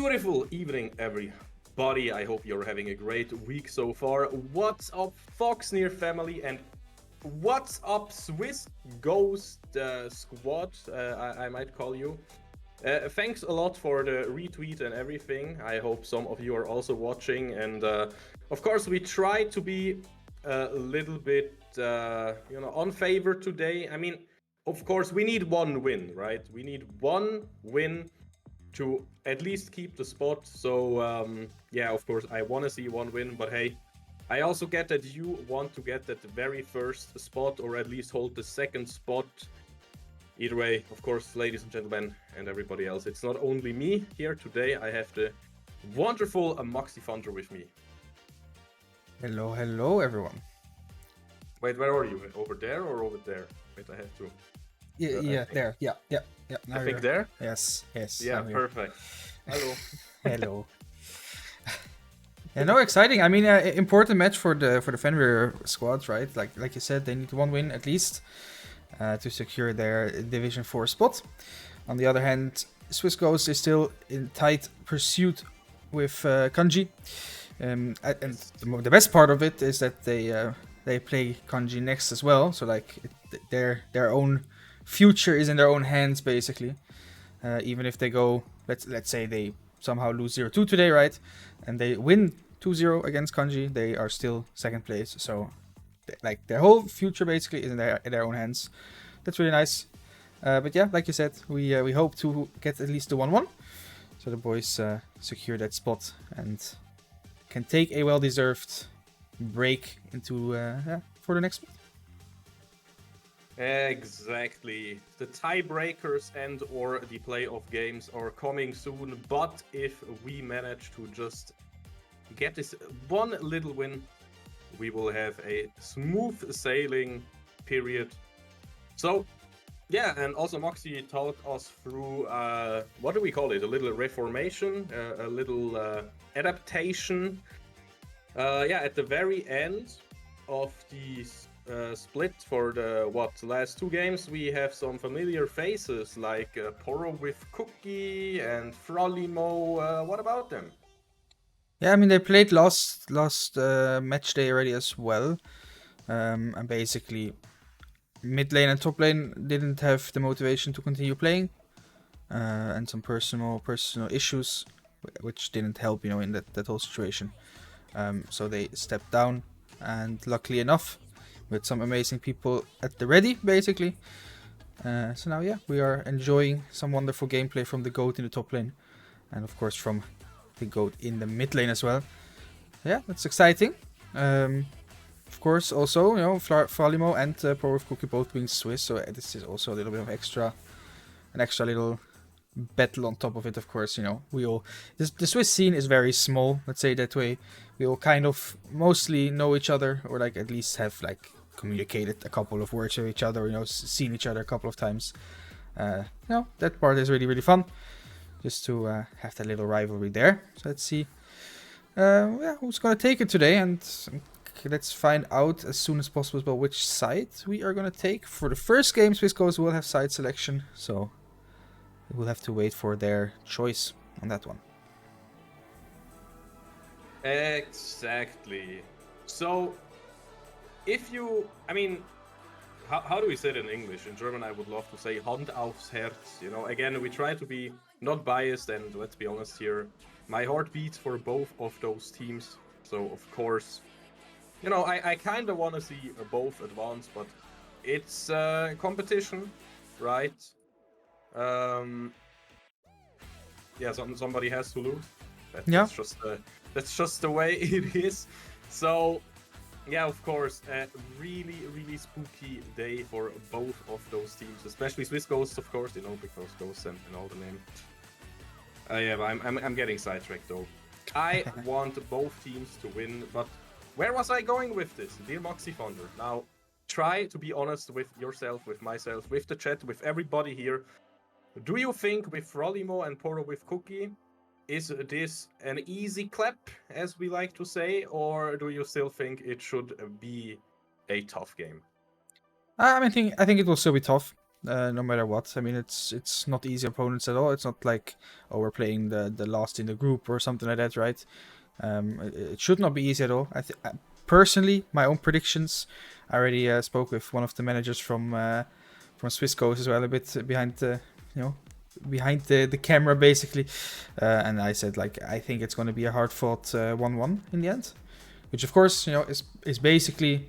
Beautiful evening, everybody. I hope you're having a great week so far. What's up, Foxnyr family, and what's up, Swiss Ghost Squad? I might call you. Thanks a lot for the retweet and everything. I hope some of you are also watching. And of course, we try to be a little bit, on favor today. I mean, of course, we need one win, right? We need one win to at least keep the spot. So yeah, of course, I want to see one win, but hey, I also get that you want to get that very first spot, or at least hold the second spot. Either way, of course, ladies and gentlemen, and everybody else, it's not only me here today. I have the wonderful Moxie Thunder with me. Hello, everyone. Wait, where are you? Over there or over there? Wait, I have to. There. Yeah. I think there? Yes. Yeah, perfect. Hello. Hello. Yeah, no, exciting. I mean, important match for the Fenrir squad, right? Like you said, they need one win at least to secure their Division 4 spot. On the other hand, Swiss Ghost is still in tight pursuit with Kanji. And the best part of it is that they play Kanji next as well. So like their own future is in their own hands, basically. Even if they go, let's say they somehow lose 0-2 today, right? And they win 2-0 against Kanji, they are still second place. So like their whole future basically is in their own hands. That's really nice. But yeah, like you said, we hope to get at least the 1-1. So the boys secure that spot and can take a well-deserved break into for the next spot. Exactly. The tiebreakers and or the playoff games are coming soon, but if we manage to just get this one little win, we will have a smooth sailing period. So yeah, and also Moxie talked us through what do we call it? A little reformation, a little adaptation. Yeah, at the very end of the split for the last two games, we have some familiar faces like Poro with Cookie and Frolimo. What about them? Yeah, I mean they played last match day already as well, and basically mid lane and top lane didn't have the motivation to continue playing, and some personal issues, which didn't help, in that whole situation. So they stepped down, and luckily enough, with some amazing people at the ready, basically. So now, yeah, we are enjoying some wonderful gameplay from the GOAT in the top lane, and of course from the GOAT in the mid lane as well. Yeah, that's exciting. Of course, also, Frolimo and Pro with Cookie both being Swiss, so this is also a little bit of an extra little battle on top of it. Of course, the Swiss scene is very small, let's say that way. We all kind of mostly know each other, or like at least have like communicated a couple of words with each other, seen each other a couple of times. That part is really, really fun, just to have that little rivalry there. So let's see who's gonna take it today, and let's find out as soon as possible about which side we are gonna take. For the first game, Swiss Ghost will have side selection, so we'll have to wait for their choice on that one. Exactly. So, how do we say it in English? In German, I would love to say Hand aufs Herz. Again, we try to be not biased, and let's be honest here, my heart beats for both of those teams. So, of course, I kind of want to see both advance, but it's competition, right? Yeah, somebody has to lose. That's just the way it is. So, yeah, of course, a really, really spooky day for both of those teams, especially Swiss Ghosts, of course, because Ghosts and all the name. Yeah, I'm getting sidetracked though. I want both teams to win, but where was I going with this, dear Moxie Thunder? Now, try to be honest with yourself, with myself, with the chat, with everybody here. Do you think with Frolimo and Poro with Cookie, is this an easy clap, as we like to say, or do you still think it should be a tough game? I think it will still be tough. no matter what. I mean, it's not easy opponents at all. It's not like, oh, we're playing the last in the group or something like that, right? It should not be easy at all. Personally, my own predictions. I already spoke with one of the managers from Swiss Coast as well, a bit behind the behind the camera basically, and I said like I think it's going to be a hard fought 1-1 in the end, which of course is basically,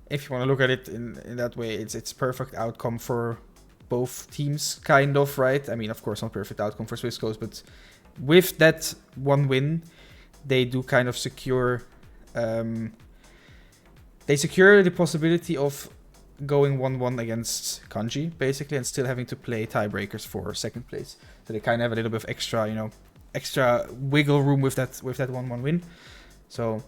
if you want to look at it in that way, it's perfect outcome for both teams, kind of, right? I mean, of course, not perfect outcome for Swiss Coast, but with that one win, they do kind of secure. They secure the possibility of going 1-1 against Kanji, basically, and still having to play tiebreakers for second place. So they kind of have a little bit of extra wiggle room with that 1-1 win. So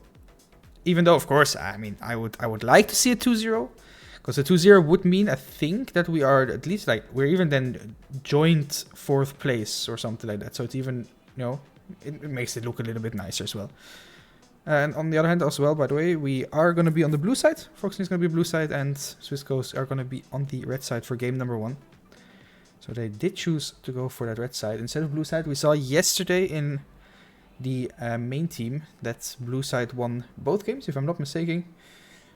even though, of course, I mean, I would like to see a 2-0, because a 2-0 would mean, I think, that we are at least like we're even then joint fourth place or something like that. So it's even it makes it look a little bit nicer as well. And on the other hand, as well, by the way, we are going to be on the blue side. Foxnyr is going to be blue side, and Swiss Coast are going to be on the red side for game number 1. So they did choose to go for that red side instead of blue side. We saw yesterday in the main team that blue side won both games, if I'm not mistaken.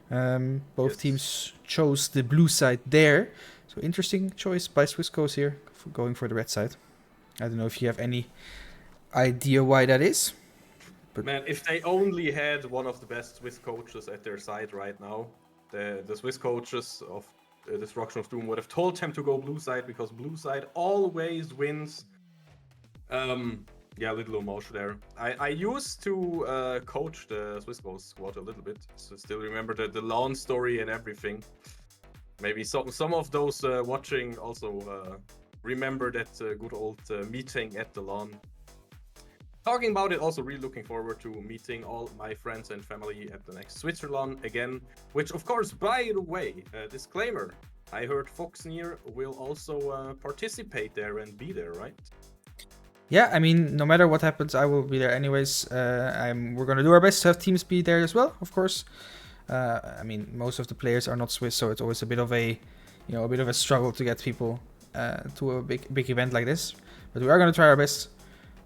Both teams chose the blue side there. So interesting choice by Swiss Coast here for going for the red side. I don't know if you have any idea why that is. But man, if they only had one of the best Swiss coaches at their side right now, the Swiss coaches of Destruction of Doom would have told them to go blue side, because blue side always wins. Yeah, little homage there. I used to coach the Swiss Coast squad a little bit, so still remember the lawn story and everything. Maybe some of those watching also remember that good old meeting at the lawn. Talking about it, also really looking forward to meeting all my friends and family at the next Switzerland again, which of course, by the way, disclaimer, I heard Foxnyr will also participate there and be there, right? Yeah, I mean, no matter what happens, I will be there anyways. We're gonna do our best to have teams be there as well, of course. I mean, most of the players are not Swiss, so it's always a bit of a struggle to get people to a big event like this. But we are gonna try our best.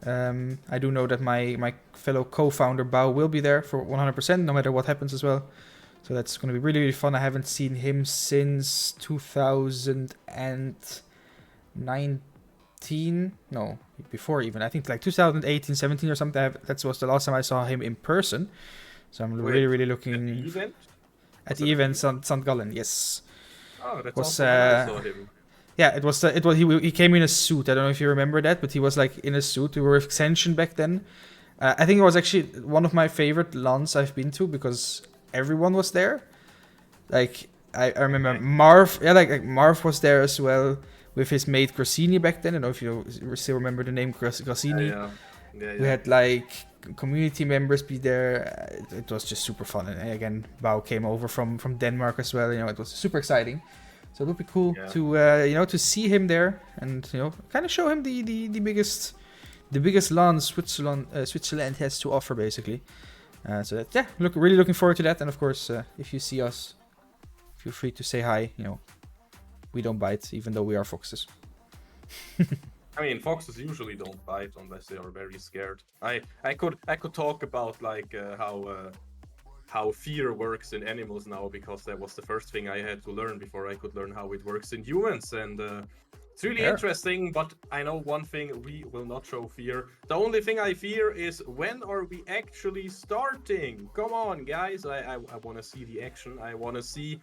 I do know that my fellow co-founder Bao will be there for 100%, no matter what happens as well. So that's going to be really, really fun. I haven't seen him since 2019. No, before even. I think like 2018, 17 or something. That was the last time I saw him in person. So I'm really, really looking... At the event? At the event, St. Gallen, yes. Oh, that's awesome. I saw him. Yeah, it was he came in a suit. I don't know if you remember that, but he was like in a suit. We were with Ascension back then. I think it was actually one of my favorite LANs I've been to, because everyone was there. Like I remember Marv. Yeah, like Marv was there as well with his mate Grassini back then. I don't know if you still remember the name Grassini. Yeah. We had like community members be there. It was just super fun. And again, Bao came over from Denmark as well. It was super exciting. So it would be cool to to see him there and kind of show him the biggest LAN Switzerland has to offer, basically. So that, yeah, really looking forward to that. And of course, if you see us, feel free to say hi. We don't bite, even though we are foxes. I mean, foxes usually don't bite unless they are very scared. I could talk about like how fear works in animals now, because that was the first thing I had to learn before I could learn how it works in humans, and it's really interesting. But I know one thing: we will not show fear. The only thing I fear is, when are we actually starting? Come on, guys! I want to see the action. I want to see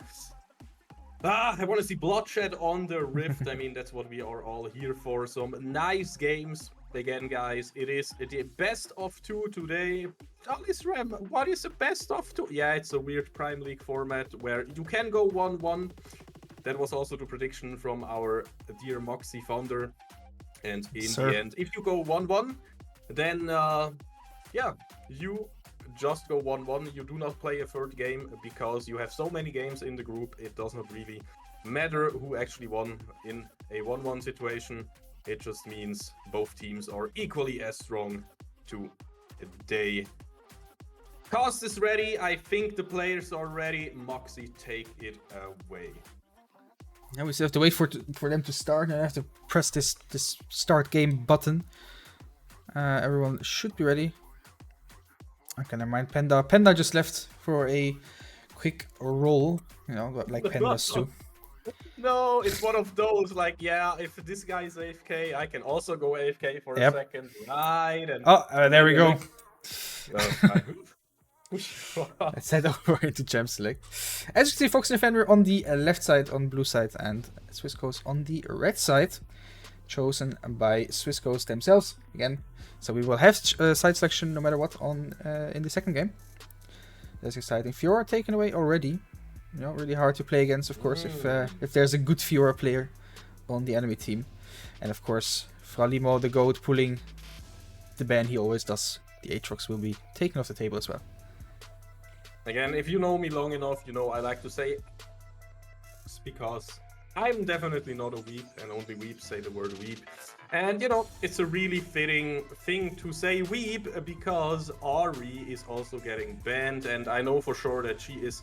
bloodshed on the rift. I mean, that's what we are all here for. Some nice games. Again, guys, it is the best of 2 today. Alice Ram, what is the best of 2? Yeah, it's a weird Prime League format where you can go 1-1. That was also the prediction from our dear Moxie founder. And in the end, if you go 1-1, then you just go 1-1. You do not play a third game, because you have so many games in the group. It does not really matter who actually won in a 1-1 situation. It just means both teams are equally as strong today. Cast is ready. I think the players are ready. Moxie, take it away. Now we still have to wait for them to start, and I have to press this start game button. Everyone should be ready. Okay, never mind. Panda just left for a quick roll, you know, like pandas do. No, it's one of those, like, yeah, if this guy is AFK, I can also go AFK for a second, right? And there we go. Let's head over into Gem Select. As you can see, Foxnyr Fenrir on the left side, on blue side, and Swisscoast on the red side, chosen by Swisscoast themselves again. So we will have side selection no matter what on in the second game. That's exciting. Fiora taken away already. You know, really hard to play against, of course, if there's a good Fiora player on the enemy team. And of course, Fralimo the GOAT pulling the ban he always does. The Aatrox will be taken off the table as well. Again, if you know me long enough, you know I like to say it's because I'm definitely not a weep, and only weeps say the word weep. And you know, it's a really fitting thing to say weep because Ari is also getting banned, and I know for sure that she is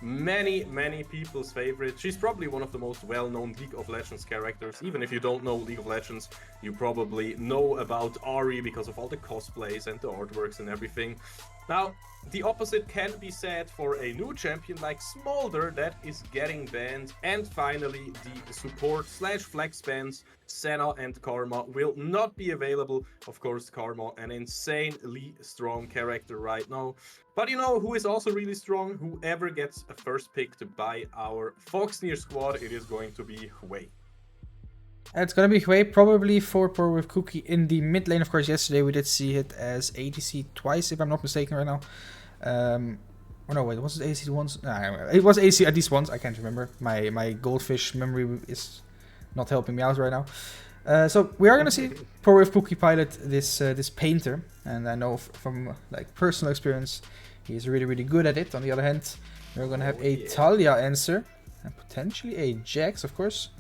many people's favorite. She's probably one of the most well-known League of Legends characters. Even if you don't know League of Legends, you probably know about Ari because of all the cosplays and the artworks and everything. Now, the opposite can be said for a new champion like Smolder that is getting banned. And finally, the support / flex bans, Senna and Karma, will not be available. Of course, Karma, an insanely strong character right now. But you know who is also really strong? Whoever gets a first pick to buy our Foxnyr squad, it is going to be Hui. It's gonna be Hui, probably 4-4 with Cookie in the mid lane. Of course, yesterday we did see it as ADC twice, if I'm not mistaken right now. Oh no, wait, was it ADC once? No, it was ADC at least once, I can't remember. My goldfish memory is not helping me out right now. So we are gonna see Power with Cookie pilot this painter, and I know from like personal experience he's really good at it. On the other hand, we're gonna have a Talia answer and potentially a Jax, of course.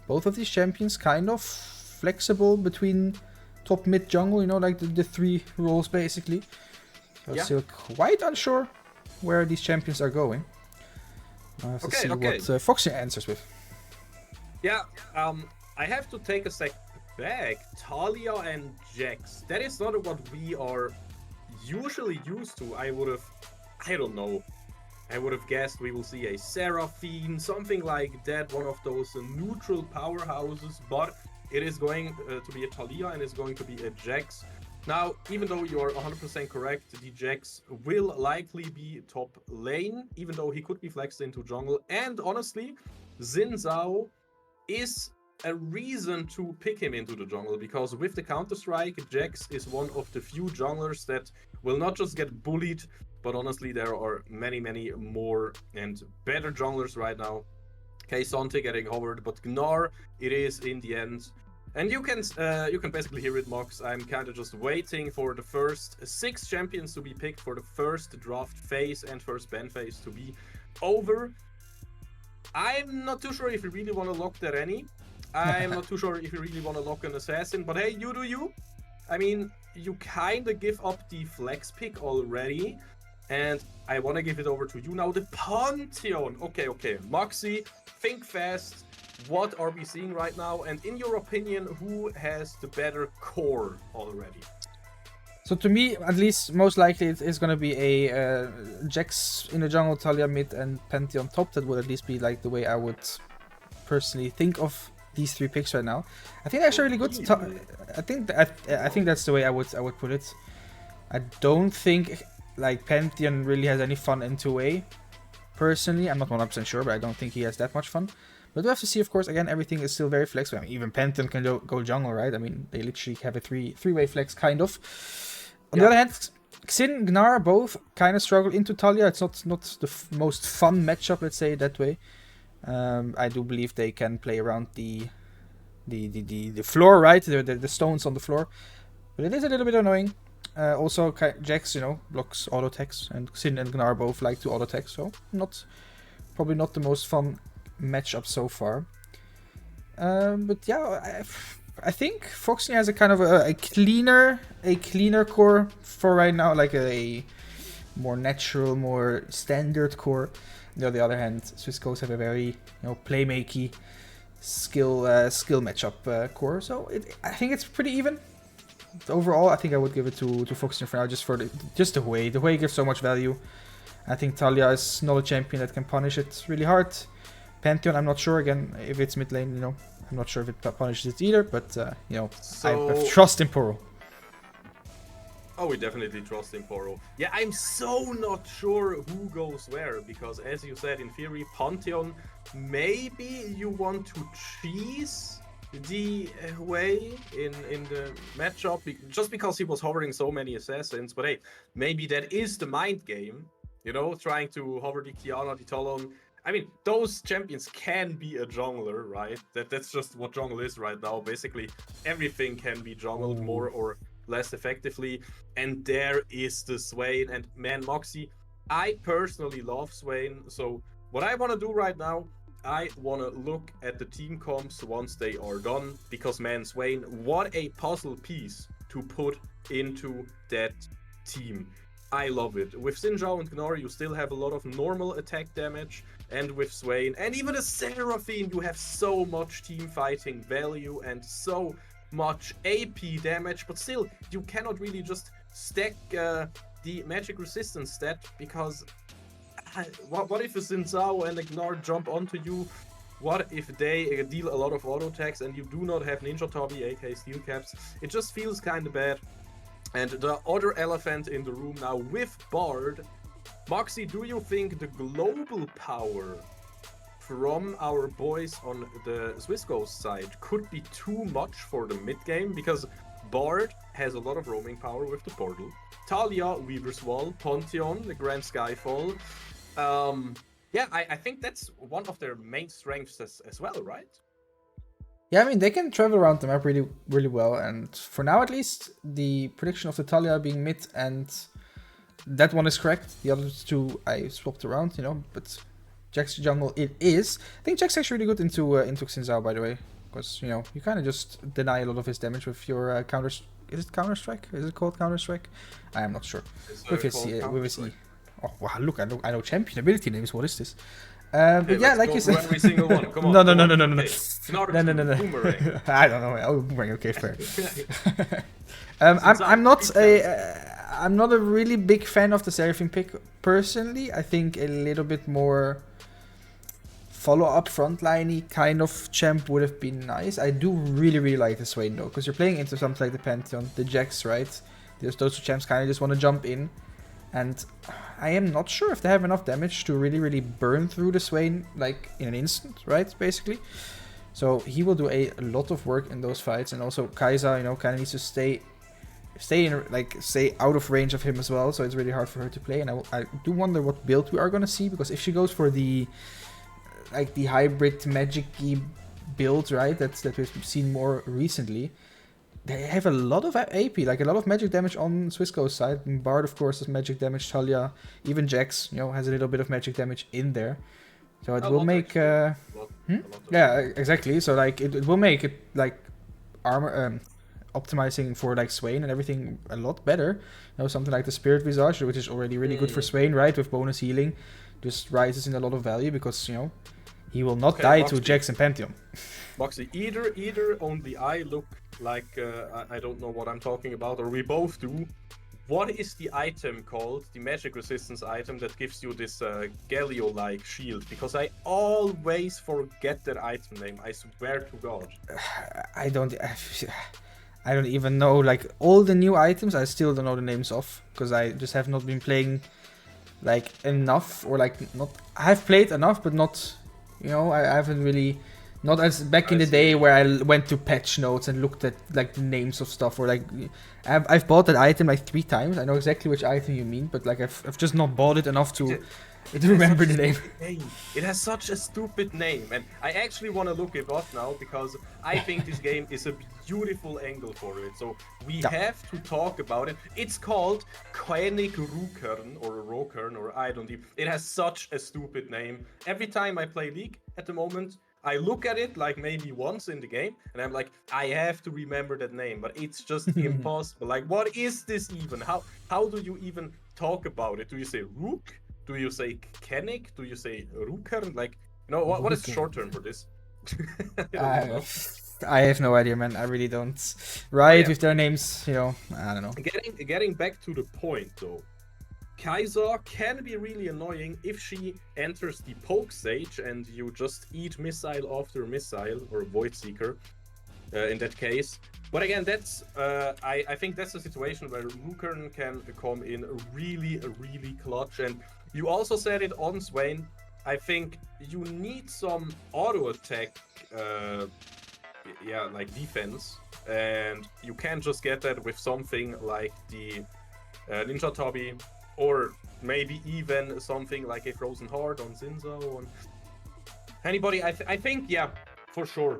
Both of these champions kind of flexible between top, mid, jungle, you know, like the three roles basically. I'm still quite unsure where these champions are going. I'll have to see what Foxnyr answers with. Yeah, I have to take a step back. Talia and Jax, that is not what we are usually used to. I don't know. I would have guessed we will see a Seraphine, something like that, one of those neutral powerhouses, but it is going to be a Talia and it's going to be a Jax. Now, even though you are 100% correct, the Jax will likely be top lane, even though he could be flexed into jungle. And honestly, Xin Zhao is a reason to pick him into the jungle, because with the Counter-Strike, Jax is one of the few junglers that will not just get bullied, but honestly, there are many more and better junglers right now. K-Sonte getting hovered, but Gnar, it is in the end. And you can basically hear it, Mox. I'm kind of just waiting for the first 6 champions to be picked for the first draft phase and first ban phase to be over. I'm not too sure if you really want to lock that any. I'm not too sure if you really want to lock an assassin, but hey, you do you. I mean, you kind of give up the flex pick already. And I want to give it over to you now. The Pantheon. Okay. Moxie, think fast. What are we seeing right now? And in your opinion, who has the better core already? So to me, at least, most likely it is going to be a Jax in the jungle, Talia mid, and Pantheon top. That would at least be like the way I would personally think of these 3 picks right now. I think they're actually really good. I think that's the way I would put it. I don't think like Pantheon really has any fun in 2A. Personally, I'm not 100% sure, but I don't think he has that much fun. But we have to see, of course. Again, everything is still very flexible. I mean, even Pantheon can go jungle, right? I mean, they literally have a three-way flex, kind of. On the other hand, Xin, Gnar both kind of struggle into Talia. It's not the most fun matchup, let's say it that way. I do believe they can play around the floor, right? The stones on the floor. But it is a little bit annoying. Also, Jax, you know, blocks auto attacks, and Xin and Gnar both like to auto attack, so probably not the most fun matchup so far. But yeah, I think Foxnyr has a kind of a cleaner core for right now, like a more natural, more standard core. On the other hand, Swisscoast have a very playmaky skill matchup core. So I think it's pretty even. Overall, I think I would give it to Foxnyr for now, just for the way. The way gives so much value. I think Talia is not a champion that can punish it really hard. Pantheon, I'm not sure again if it's mid lane. I'm not sure if it punishes it either. But I trust in Poro. Oh, we definitely trust in Poro. Yeah, I'm so not sure who goes where, because as you said, in theory, Pantheon, maybe you want to cheese the way in the matchup, just because he was hovering so many assassins. But hey, maybe that is the mind game, trying to hover the Kiana, the Talon. I mean, those champions can be a jungler, right? That's just what jungle is right now. Basically, everything can be jungled more or less effectively. And there is the Swain. And man, Moxie, I personally love Swain. So what I want to do right now, I want to look at the team comps once they are done. Because man, Swain, what a puzzle piece to put into that team. I love it. With Xin Zhao and Gnar, you still have a lot of normal attack damage. And with Swain and even a Seraphine, you have so much team fighting value and so much AP damage. But still, you cannot really just stack the magic resistance stat, because what if a Xin Zhao and a Gnar jump onto you? What if they deal a lot of auto attacks and you do not have Ninja Tabi, aka Steel Caps? It just feels kind of bad. And the other elephant in the room now with Bard. Moxie, do you think the global power from our boys on the Swisscoast side could be too much for the mid game? Because Bard has a lot of roaming power with the portal. Talia, Weaver's Wall, Pantheon, the Grand Skyfall. Yeah, I think that's one of their main strengths as well, right? Yeah, I mean, they can travel around the map really, really well. And for now, at least, the prediction of the Talia being mid, and that one is correct. The other two I swapped around, but Jack's jungle it is. I think Jack's actually really good into Xin Zhao, by the way. Because, you kind of just deny a lot of his damage with your counter... Is it Counter-Strike? Is it called Counter-Strike? I am not sure. With his E. Oh, wow, look, I know champion ability names. What is this? But yeah, like you said, every single one. Come on. No. Okay. No. Boomerang. I don't know. Oh, boomerang. Okay, fair. I'm not a really big fan of the Seraphine pick personally. I think a little bit more follow-up frontliney kind of champ would have been nice. I do really like the Swain though, because you're playing into something like the Pantheon, the Jax, right? Those two champs kind of just want to jump in. And I am not sure if they have enough damage to really burn through the Swain like in an instant, right? Basically. So he will do a lot of work in those fights. And also Kai'Sa, kind of needs to stay out of range of him as well. So it's really hard for her to play. And I do wonder what build we are going to see. Because if she goes for the hybrid magic-y build, right? That we've seen more recently. They have a lot of AP, like a lot of magic damage on Swisscoast side. And Bard, of course, has magic damage. Talia, even Jax, has a little bit of magic damage in there. So it will make... Yeah, exactly. So like it will make it like armor optimizing for like Swain and everything a lot better. Something like the Spirit Visage, which is already really good for Swain, right? With bonus healing, just rises in a lot of value because he will not die to Jax and Pantheon. Moxie, either only I look like I don't know what I'm talking about, or we both do. What is the item called, the magic resistance item that gives you this Galio-like shield? Because I always forget that item name, I swear to God. I don't even know, like, all the new items I still don't know the names of, because I just have not been playing, like, enough, or like, not, I've played enough, but not, I haven't really... Not as back in the day where I went to patch notes and looked at like the names of stuff, or like I've bought that item like 3 times. I know exactly which item you mean, but like I've just not bought it enough to remember the name. It has such a stupid name, and I actually want to look it up now because I think this game is a beautiful angle for it. So we have to talk about it. It's called König Rukern or Rokern, or I don't even. It has such a stupid name. Every time I play League at the moment, I look at it like maybe once in the game, and I'm like, I have to remember that name, but it's just impossible. Like, what is this even? How do you even talk about it? Do you say Rook? Do you say Kennick? Do you say Rukern? Like, you know, what is the short term for this? I don't know. I have no idea, man. I really don't. Oh, yeah. With their names, you know, I don't know. Getting back to the point though, Kaiser can be really annoying if she enters the poke stage and you just eat missile after missile, or Void Seeker in that case. But again, that's I think that's a situation where Rukern can come in really clutch. And you also said it on Swain. I think you need some auto attack, like defense, and you can't just get that with something like the Ninja Tabi, or maybe even something like a Frozen Heart on Zinzao. On anybody, I think, yeah, for sure.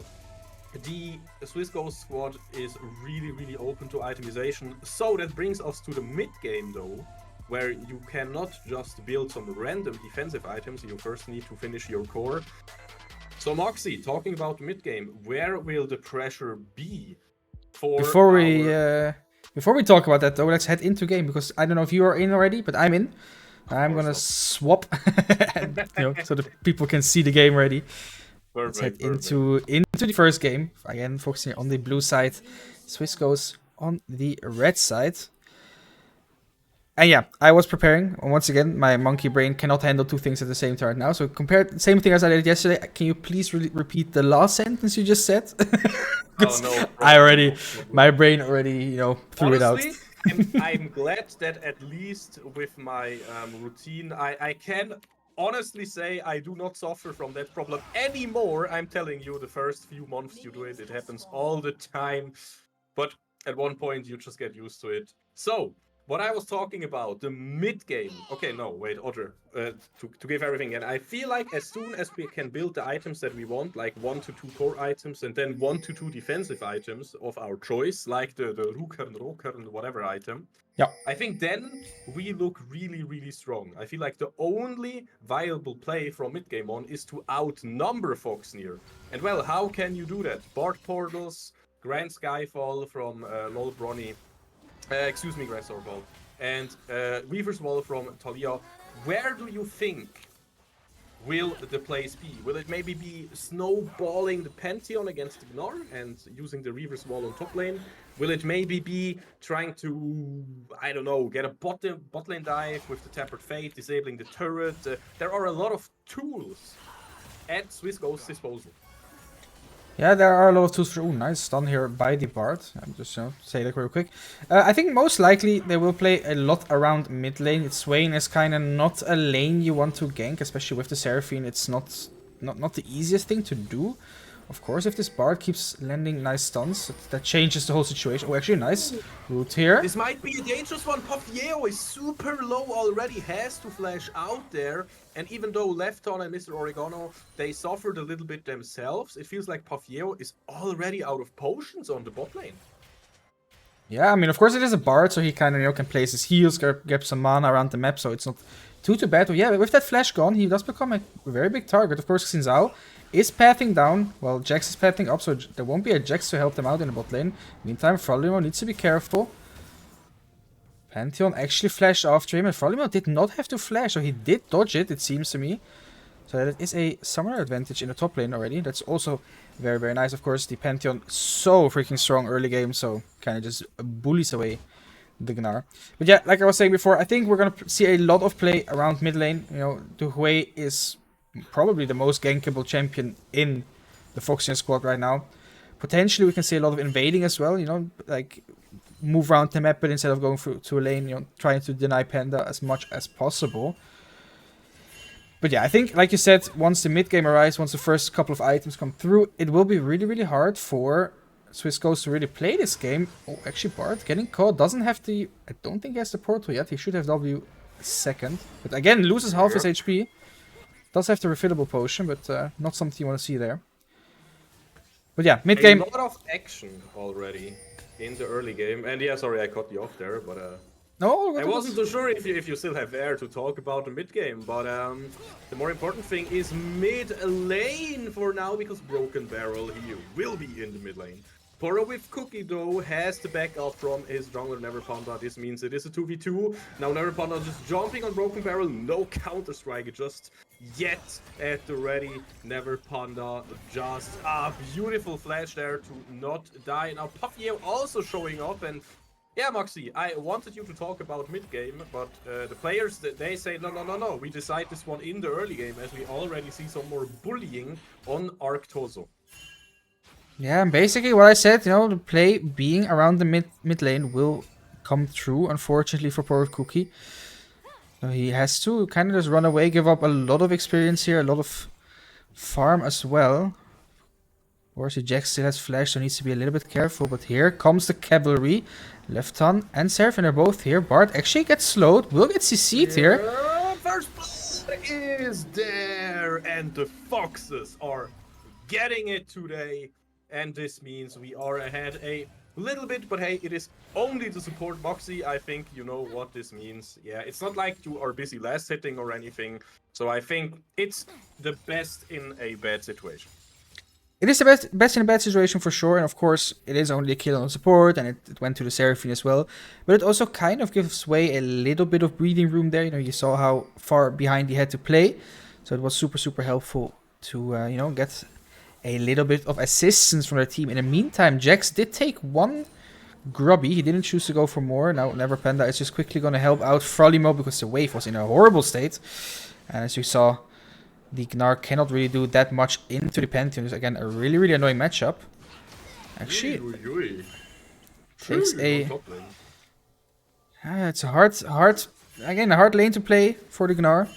The Swiss Ghost squad is really open to itemization. So that brings us to the mid game though, where you cannot just build some random defensive items. You first need to finish your core. So Moxie, talking about mid game, where will the pressure be for Before we talk about that though, let's head into game, because I don't know if you are in already, but I'm in. I'm gonna swap, and, so the people can see the game ready. Let's head into the first game. Again, focusing on the blue side. Swiss goes on the red side. And yeah, I was preparing. Once again, my monkey brain cannot handle two things at the same time right now. So same thing as I did yesterday. Can you please repeat the last sentence you just said? Oh no! My brain already, threw it out. I'm glad that at least with my routine, I can honestly say I do not suffer from that problem anymore. I'm telling you, the first few months you do it, it happens all the time. But at one point you just get used to it. So, what I was talking about, the mid game. Okay, no, wait, Otter. To give everything in, I feel like as soon as we can build the items that we want, like 1 to 2 core items and then 1 to 2 defensive items of our choice, like the Rokern, whatever item. Yeah. I think then we look really strong. I feel like the only viable play from mid game on is to outnumber Foxnyr. And well, how can you do that? Bard Portals, Grand Skyfall from LOL Bronny. Grand Swordball. And Weaver's Wall from Talia. Where do you think will the plays be? Will it maybe be snowballing the Pantheon against Gnar and using the Reaver's Wall on top lane? Will it maybe be trying to, I don't know, get a bot lane dive with the Tempered Fate, disabling the turret? There are a lot of tools at Swiss Ghost's disposal. Yeah, there are a lot of tools for. Ooh, nice stun here by the Bard. I'm just say that real quick. I think most likely they will play a lot around mid lane. Swain is kind of not a lane you want to gank, especially with the Seraphine. It's not the easiest thing to do. Of course, if this Bard keeps landing nice stuns, that changes the whole situation. Oh, actually, nice root here. This might be a dangerous one. Pavieo is super low already, has to flash out there. And even though Lefton and Mr. Oregano, they suffered a little bit themselves, it feels like Pavieo is already out of potions on the bot lane. Yeah, I mean, of course it is a Bard, so he kind of can place his heals, get some mana around the map, so it's not too bad. But yeah, with that flash gone, he does become a very big target. Of course, Xinzao is pathing down, while Jax is pathing up, so there won't be a Jax to help them out in the bot lane. Meantime, Frolimo needs to be careful. Pantheon actually flashed after him, and Frolimo did not have to flash, so he did dodge it, it seems to me. So that is a summoner advantage in the top lane already. That's also very nice. Of course, the Pantheon so freaking strong early game, so kind of just bullies away the Gnar. But yeah, like I was saying before, I think we're going to see a lot of play around mid lane. Du Hui is probably the most gankable champion in the Foxnyr squad right now. Potentially we can see a lot of invading as well, like move around the map, but instead of going through to a lane, trying to deny Panda as much as possible. But yeah, I think, like you said, once the mid game arrives, once the first couple of items come through, it will be really hard for Swiss Ghost to really play this game. Oh, actually, Bard getting caught, doesn't have the... I don't think he has the portal yet. He should have W second. But again, loses half his HP. Does have the refillable potion, but not something you want to see there. But yeah, mid game. A lot of action already in the early game. And yeah, sorry, I cut you off there, but no, I wasn't so sure if you still have air to talk about the mid game. But the more important thing is mid lane for now, because Broken Barrel, he will be in the mid lane. Poro with Cookie, though, has the backup from his jungler Never Panda. This means it is a 2v2. Now Never Panda just jumping on Broken Barrel. No counter-strike, just yet at the ready. Never Panda just a beautiful flash there to not die. Now Puffy also showing up, and yeah, Moxie, I wanted you to talk about mid-game, but the players, they say, no, we decide this one in the early game, as we already see some more bullying on Arctozo. Yeah, and basically what I said, the play being around the mid lane will come through, unfortunately for poor Cookie. So he has to kind of just run away, give up a lot of experience here, a lot of farm as well. Of course, Jack still has flash, so needs to be a little bit careful, but here comes the cavalry. Lefton and Seraphine are both here. Bard actually gets slowed, will get CC'd here. First blood is there, and the Foxes are getting it today. And this means we are ahead a little bit, but hey, it is only to support Moxie. I think you know what this means. Yeah, it's not like you are busy last hitting or anything. So I think it's the best in a bad situation. It is the best in a bad situation for sure, and of course it is only a kill on support, and it went to the Seraphine as well. But it also kind of gives way a little bit of breathing room there. You saw how far behind he had to play, so it was super helpful to get a little bit of assistance from the team. In the meantime, Jax did take one grubby. He didn't choose to go for more. Now Never Panda is just quickly going to help out Frolimo because the wave was in a horrible state. And as you saw, the Gnar cannot really do that much into the Pantheon. It's again a really annoying matchup. Actually, takes a... it's a hard lane to play for the Gnar.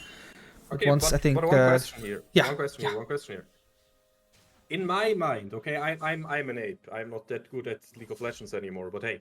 Okay, once I think... but one question here. Yeah. One question here. In my mind, okay, I'm an ape. I'm not that good at League of Legends anymore, but hey,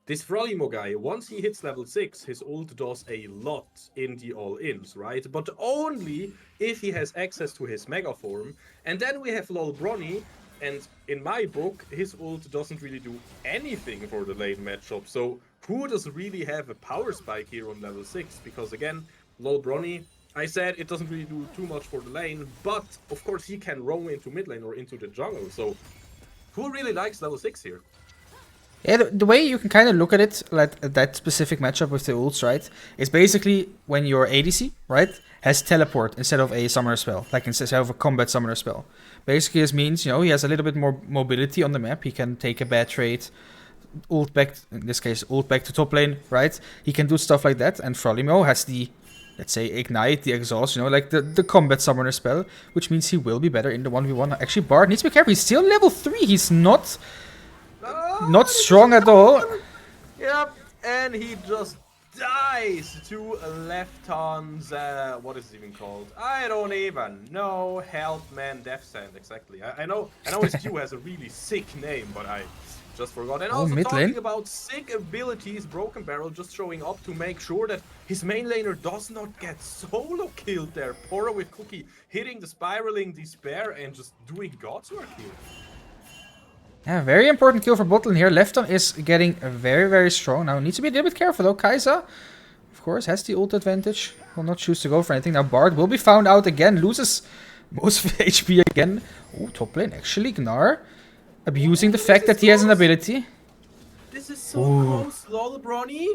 this Frolimo guy, once he hits level 6, his ult does a lot in the all-ins, right? But only if he has access to his Mega Form. And then we have LOL Bronny, and in my book, his ult doesn't really do anything for the lane matchup. So who does really have a power spike here on level 6? Because again, LOL Bronny, I said it doesn't really do too much for the lane, but of course he can roam into mid lane or into the jungle. So who really likes level 6 here? Yeah, the way you can kind of look at it, like that specific matchup with the ults, right, is basically when your ADC, right, has teleport instead of a summoner spell, like instead of a combat summoner spell. Basically this means, he has a little bit more mobility on the map. He can take a bad trade, ult back, in this case, ult back to top lane, right? He can do stuff like that, and Frolimo has the, let's say, ignite, the exhaust, like the combat summoner spell, which means he will be better in the 1v1. Actually, Bard needs to be careful. He's still level 3. He's not strong at all. Yep, and he just dies to Lefton's, what is it even called? I don't even know. Help, man, Death Sand, exactly. I know his Q has a really sick name, but I just forgot. And also talking about sick abilities, Broken Barrel just showing up to make sure that his main laner does not get solo killed there. Poro with Cookie hitting the Spiraling Despair and just doing God's work here. Yeah, very important kill for bot lane here. Lefton is getting very strong. Now needs to be a little bit careful though. Kai'Sa, of course, has the ult advantage. Will not choose to go for anything. Now Bard will be found out again. Loses most of HP again. Oh, top lane actually. Gnar abusing the fact that he has an ability. This is so close, lol, Bronny.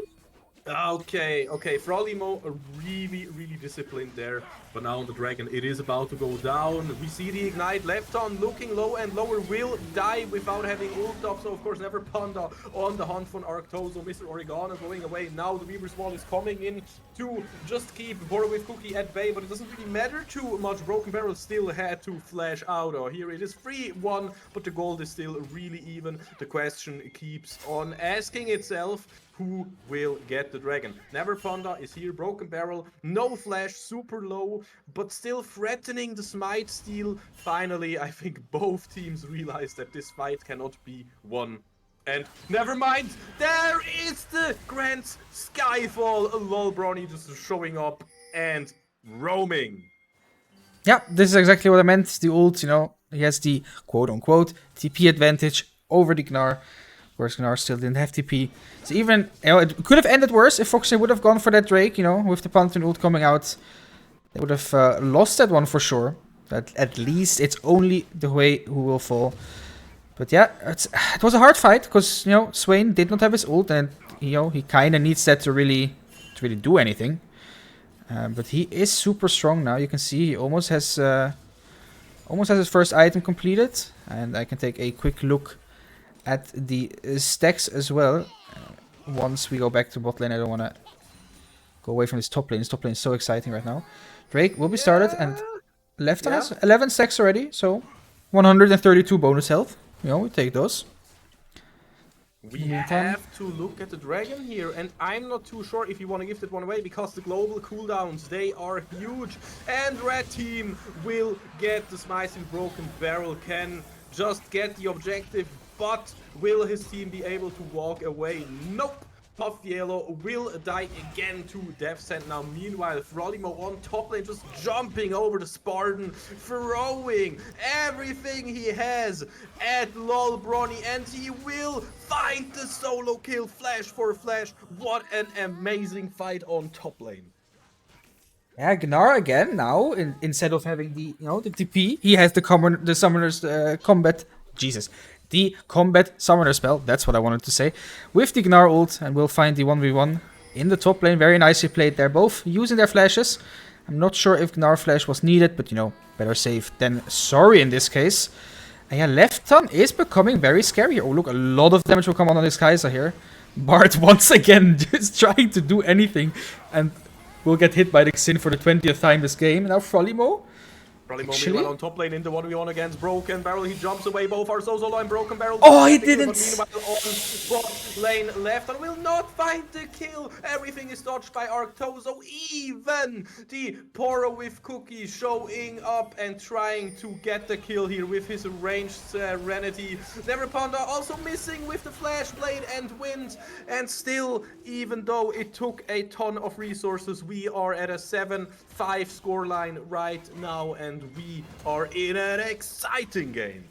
Okay, Frolimo really disciplined there, but now on the dragon it is about to go down. We see the ignite. Lefton looking low and lower, will die without having ult up, so of course Never Panda on the hunt for Arctozo. Mr. Oregano going away. Now the Weaver's Wall is coming in to just keep Boro with Cookie at bay, but it doesn't really matter too much. Broken Barrel still had to flash out. Here it is 3-1, but the gold is still really even. The question keeps on asking itself, who will get the dragon? Never Panda is here, Broken Barrel, no flash, super low, but still threatening the smite steal. Finally, I think both teams realize that this fight cannot be won. And never mind, there is the Grand Skyfall. LOL Bronny just showing up and roaming. Yeah, this is exactly what I meant. The ult, he has the quote-unquote TP advantage over the Gnar. Of course, Gnar still didn't have TP. So even, it could have ended worse if Foxnyr would have gone for that Drake, with the Pantheon ult coming out. They would have lost that one for sure. But at least it's only the way who will fall. But yeah, it was a hard fight because you know Swain did not have his ult, and you know he kind of needs that to really do anything. But he is super strong now. You can see he almost has his first item completed, and I can take a quick look at the stacks as well. Once we go back to bot lane, I don't want to go away from this top lane. This top lane is so exciting right now. Drake will be started and left on us 11 stacks already, so 132 bonus health. You know, we take those. We have to look at the dragon here, and I'm not too sure if you want to give that one away because the global cooldowns, they are huge, and red team will get the smice with broken barrel, can just get the objective, but will his team be able to walk away? Nope. Puff Yellow will die again to Death Sent now. Meanwhile, Frolimo on top lane just jumping over the Spartan, throwing everything he has at Lol Bronny, and he will find the solo kill flash for flash. What an amazing fight on top lane. Yeah, Gnar again now, instead of having the the TP, he has the summoner's combat. Jesus. The combat summoner spell, that's what I wanted to say, with the Gnar ult, and we'll find the 1v1 in the top lane. Very nicely played there, both using their flashes. I'm not sure if Gnar flash was needed, but you know, better safe than sorry in this case. And yeah, left turn is becoming very scary. Oh look, a lot of damage will come on this Kai'Sa here. Bart once again just trying to do anything, and will get hit by the Xin for the 20th time this game. Now Frolimo. Meanwhile on top lane in the 1v1 against Broken Barrel, he jumps away, both are Solo and Broken Barrel. Oh, he didn't! Meanwhile on bot lane left and will not find the kill. Everything is dodged by Arctozo, even the Poro with Cookie showing up and trying to get the kill here with his ranged Serenity. Never Panda also missing with the Flash Blade and Wind, and still, even though it took a ton of resources, we are at a 7-5 scoreline right now, and we are in an exciting game.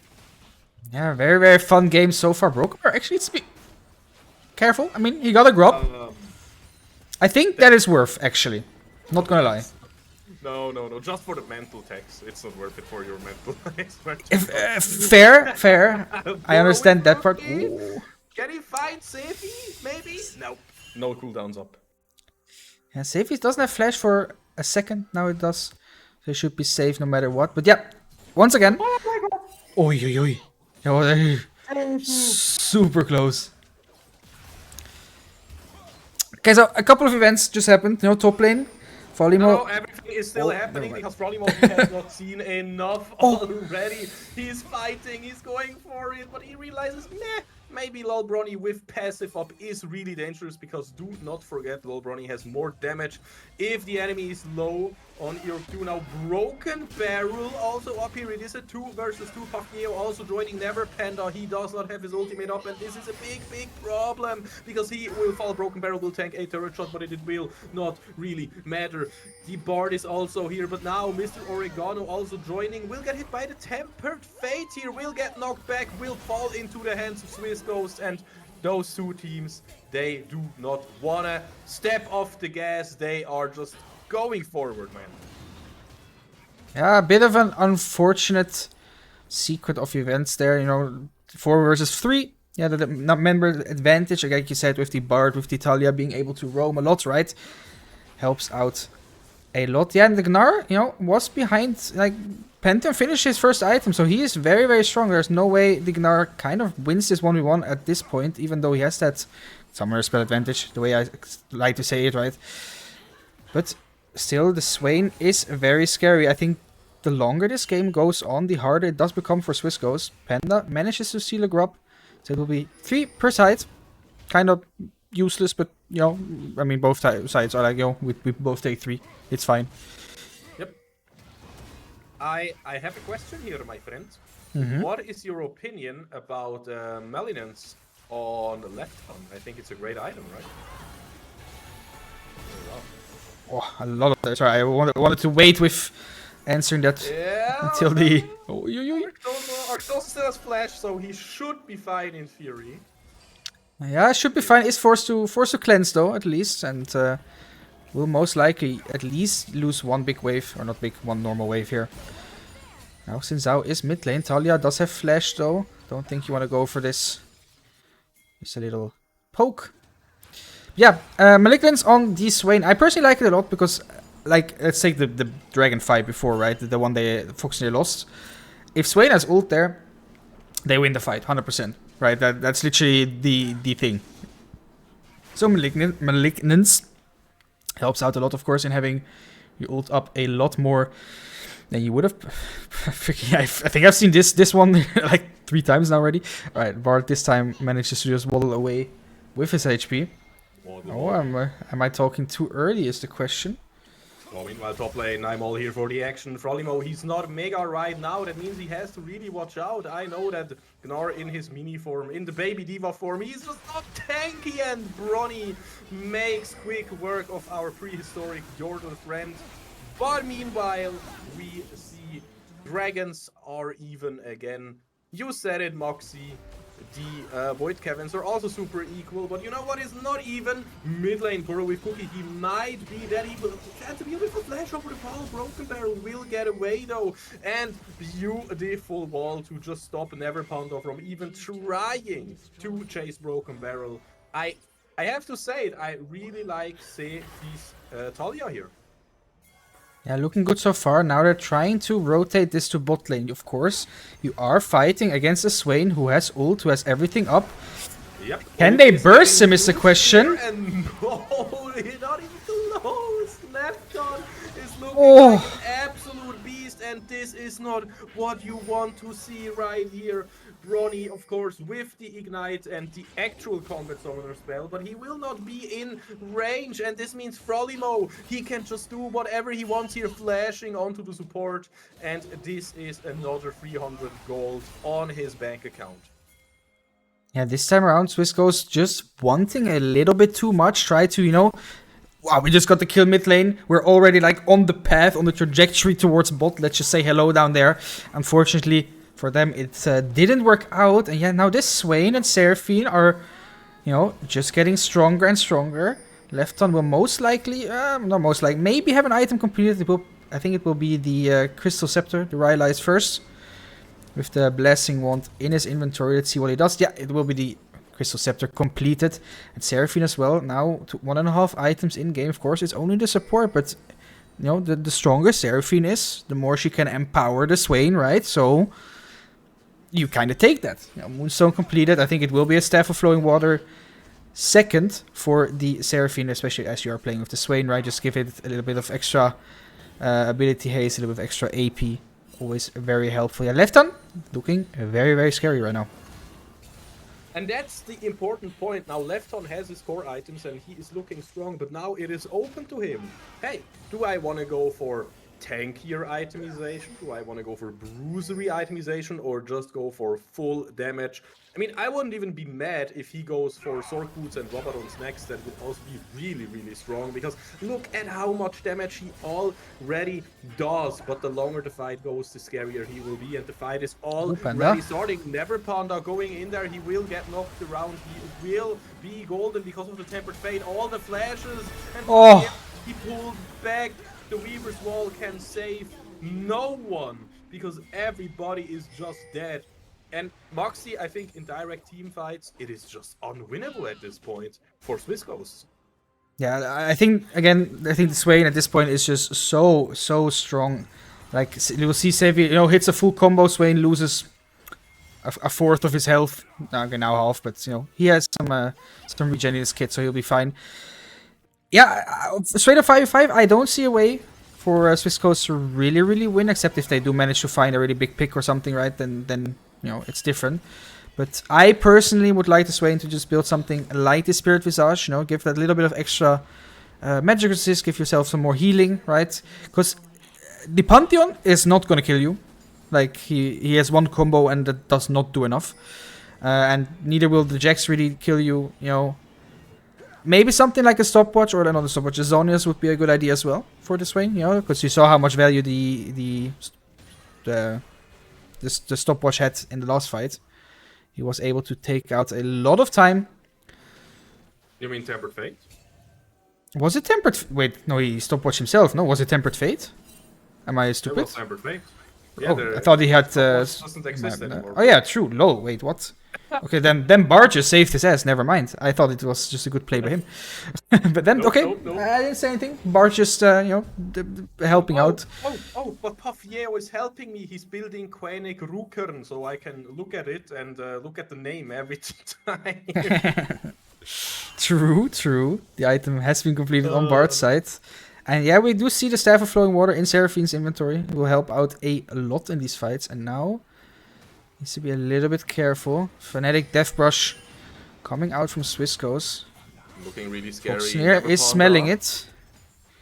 Yeah, very, very fun game so far. Broken actually, it's careful. I mean, he got a grab. I think that is worth, actually. Not gonna lie. No. Just for the mental tax. It's not worth it for your mental expert. Fair. I understand that part. Ooh. Can he find Safey? Maybe? No. No cooldowns up. Yeah, Safey doesn't have flash for a second. Now it does. So he should be safe no matter what. But yeah, once again. Oi. Super close. Okay, so a couple of events just happened. You know, top lane. Frolimo. No, everything is still happening because Frolimo has not seen enough already. He's fighting, he's going for it, but he realizes, meh. Maybe Lol Bronny with passive up is really dangerous because do not forget Lol Bronny has more damage if the enemy is low on Earth 2. Now Broken Barrel also up here. It is a 2 versus 2. Pafneo also joining Never Panda. He does not have his ultimate up, and this is a big problem because he will fall. Broken Barrel will tank a turret shot, but it will not really matter. The Bard is also here, but now Mr. Oregano also joining. Will get hit by the Tempered Fate here. Will get knocked back. Will fall into the hands of Swiss Ghost, and those two teams, they do not wanna step off the gas. They are just going forward, man. Yeah, a bit of an unfortunate secret of events there. You know, 4 versus 3. Yeah, the member advantage, like you said, with the Bard, with the Talia being able to roam a lot, right? Helps out a lot. Yeah, and the Gnar, you know, was behind, like, Pantheon finished his first item, so he is very, very strong. There's no way the Gnar kind of wins this 1v1 at this point, even though he has that summoner spell advantage, the way I like to say it, right? But still, the Swain is very scary. I think the longer this game goes on, the harder it does become for Swiss Ghost. Panda manages to steal a grub, so it will be 3 per side. Kind of useless, but, you know, I mean, both sides are like, yo, we both take 3. It's fine. Yep. I have a question here, my friend. Mm-hmm. What is your opinion about Melinance on the left hand? I think it's a great item, right? Oh, a lot of that. Sorry, I wanted to wait with answering that until the... Arctos still has flash, so he should be fine in theory. Yeah, should be fine. Is forced to cleanse though, at least, and will most likely at least lose one big wave, or not big, one normal wave here. Now Xin Zhao is mid lane. Talia does have flash though. Don't think you want to go for this. Just a little poke. Yeah, Malignance on the Swain. I personally like it a lot because, like, let's take the dragon fight before, right? The one they Foxnyr lost. If Swain has ult there, they win the fight, 100%. Right? That's literally the thing. So Malignance helps out a lot, of course, in having your ult up a lot more than you would have. I think I've seen this one like 3 times now already. Alright, Bard this time manages to just waddle away with his HP. Oh, am I talking too early is the question. Well, meanwhile, top lane, I'm all here for the action. Frolimo, he's not mega right now. That means he has to really watch out. I know that Gnar in his mini form, in the baby diva form, he's just not tanky, and Bronny makes quick work of our prehistoric Yordle friend. But meanwhile, we see dragons are even again. You said it, Moxie. The Void Caverns are also super equal, but you know what is not even? Mid lane Burrow with Cookie, he might be that evil. That's a beautiful flash over the wall. Broken Barrel will get away though, and beautiful wall to just stop Neverpounder from even trying to chase Broken Barrel. I have to say it, I really like Sefi's Talia here. Yeah, looking good so far. Now they're trying to rotate this to bot lane. Of course, you are fighting against a Swain who has ult, who has everything up. Yep. Can they burst him is the question. And no, not even close. Lefton is looking like an absolute beast, and this is not what you want to see right here. Bronny, of course, with the Ignite and the actual Combat Summoner spell, but he will not be in range, and this means Frolimo, he can just do whatever he wants here, flashing onto the support, and this is another 300 gold on his bank account. Yeah, this time around, Swissco's just wanting a little bit too much. Try to, you know, wow, we just got the kill mid lane. We're already like on the path, on the trajectory towards bot. Let's just say hello down there. Unfortunately, for them, it didn't work out. And yeah, now this Swain and Seraphine are, you know, just getting stronger and stronger. Lefton will most likely, not most likely, maybe have an item completed. I think it will be the Crystal Scepter, the Rylai's first. With the Blessing Wand in his inventory. Let's see what he does. Yeah, it will be the Crystal Scepter completed. And Seraphine as well. Now, 1.5 items in game. Of course, it's only the support, but you know, the stronger Seraphine is, the more she can empower the Swain, right? So you kind of take that. You know, Moonstone completed. I think it will be a Staff of Flowing Water second for the Seraphine, especially as you are playing with the Swain, right? Just give it a little bit of extra ability haste, a little bit of extra AP. Always very helpful. Yeah, Lefton looking very, very scary right now. And that's the important point. Now Lefton has his core items and he is looking strong, but now it is open to him. Hey, do I want to go for tankier itemization? Do I want to go for bruisery itemization or just go for full damage? I mean, I wouldn't even be mad if he goes for Sword Boots and Robadons next. That would also be really, really strong, because look at how much damage he already does. But the longer the fight goes, the scarier he will be, and the fight is already starting. Neverpanda going in there, he will get knocked around, he will be golden because of the Tempered Fate, all the flashes, and he pulled back. The Weaver's Wall can save no one, because everybody is just dead. And Moxie, I think in direct team fights, it is just unwinnable at this point for Swissco's. Yeah, I think the Swain at this point is just so strong. Like, you will see Sevi, you know, hits a full combo, Swain loses a fourth of his health. Okay, now half, but you know, he has some regen in his kit, so he'll be fine. Yeah, straight up 5v5, I don't see a way for Swissco's to really win, except if they do manage to find a really big pick or something, right? Then you know, it's different. But I personally would like the Swain to just build something like the Spirit Visage, you know, give that little bit of extra magic resist, give yourself some more healing, right? Because the Pantheon is not going to kill you. Like, he has one combo and that does not do enough. And neither will the Jax really kill you, you know. Maybe something like a stopwatch, or another stopwatch. The Zonius would be a good idea as well for the Swain, you know, because you saw how much value the stopwatch had in the last fight. He was able to take out a lot of time. You mean Tempered Fate? Was it Tempered? Wait, no, he stopwatched himself. No, was it Tempered Fate? Am I stupid? It was Tempered Fate. Yeah, Oh, I thought he had. doesn't exist anymore. Oh yeah, true. Lol. Wait, what? Okay, then Bart just saved his ass. Never mind. I thought it was just a good play by him. But then, Nope, okay, nope. I didn't say anything. Bart just, helping out. But Paffieo is helping me. He's building Quenic Rukern, so I can look at it and look at the name every time. True. The item has been completed on Bart's side. And yeah, we do see the Staff of Flowing Water in Seraphine's inventory. It will help out a lot in these fights. And now, needs to be a little bit careful. Fanatic Death Brush coming out from Swissco's. Looking really scary. Foxnyr is smelling it.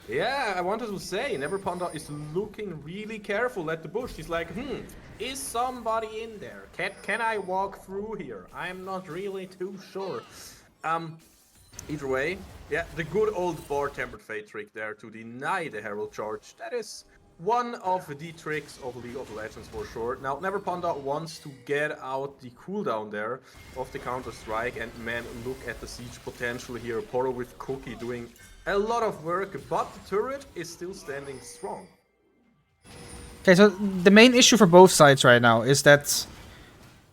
Yeah, I wanted to say, Neverpanda is looking really careful at the bush. He's like, is somebody in there? Can I walk through here? I'm not really too sure. Either way, yeah, the good old Bard Tempered Fate trick there to deny the Herald Charge. That is one of the tricks of League of Legends for sure. Now, Neverpanda wants to get out the cooldown there of the Counter-Strike. And man, look at the siege potential here. Poro with Cookie doing a lot of work, but the turret is still standing strong. Okay, so the main issue for both sides right now is that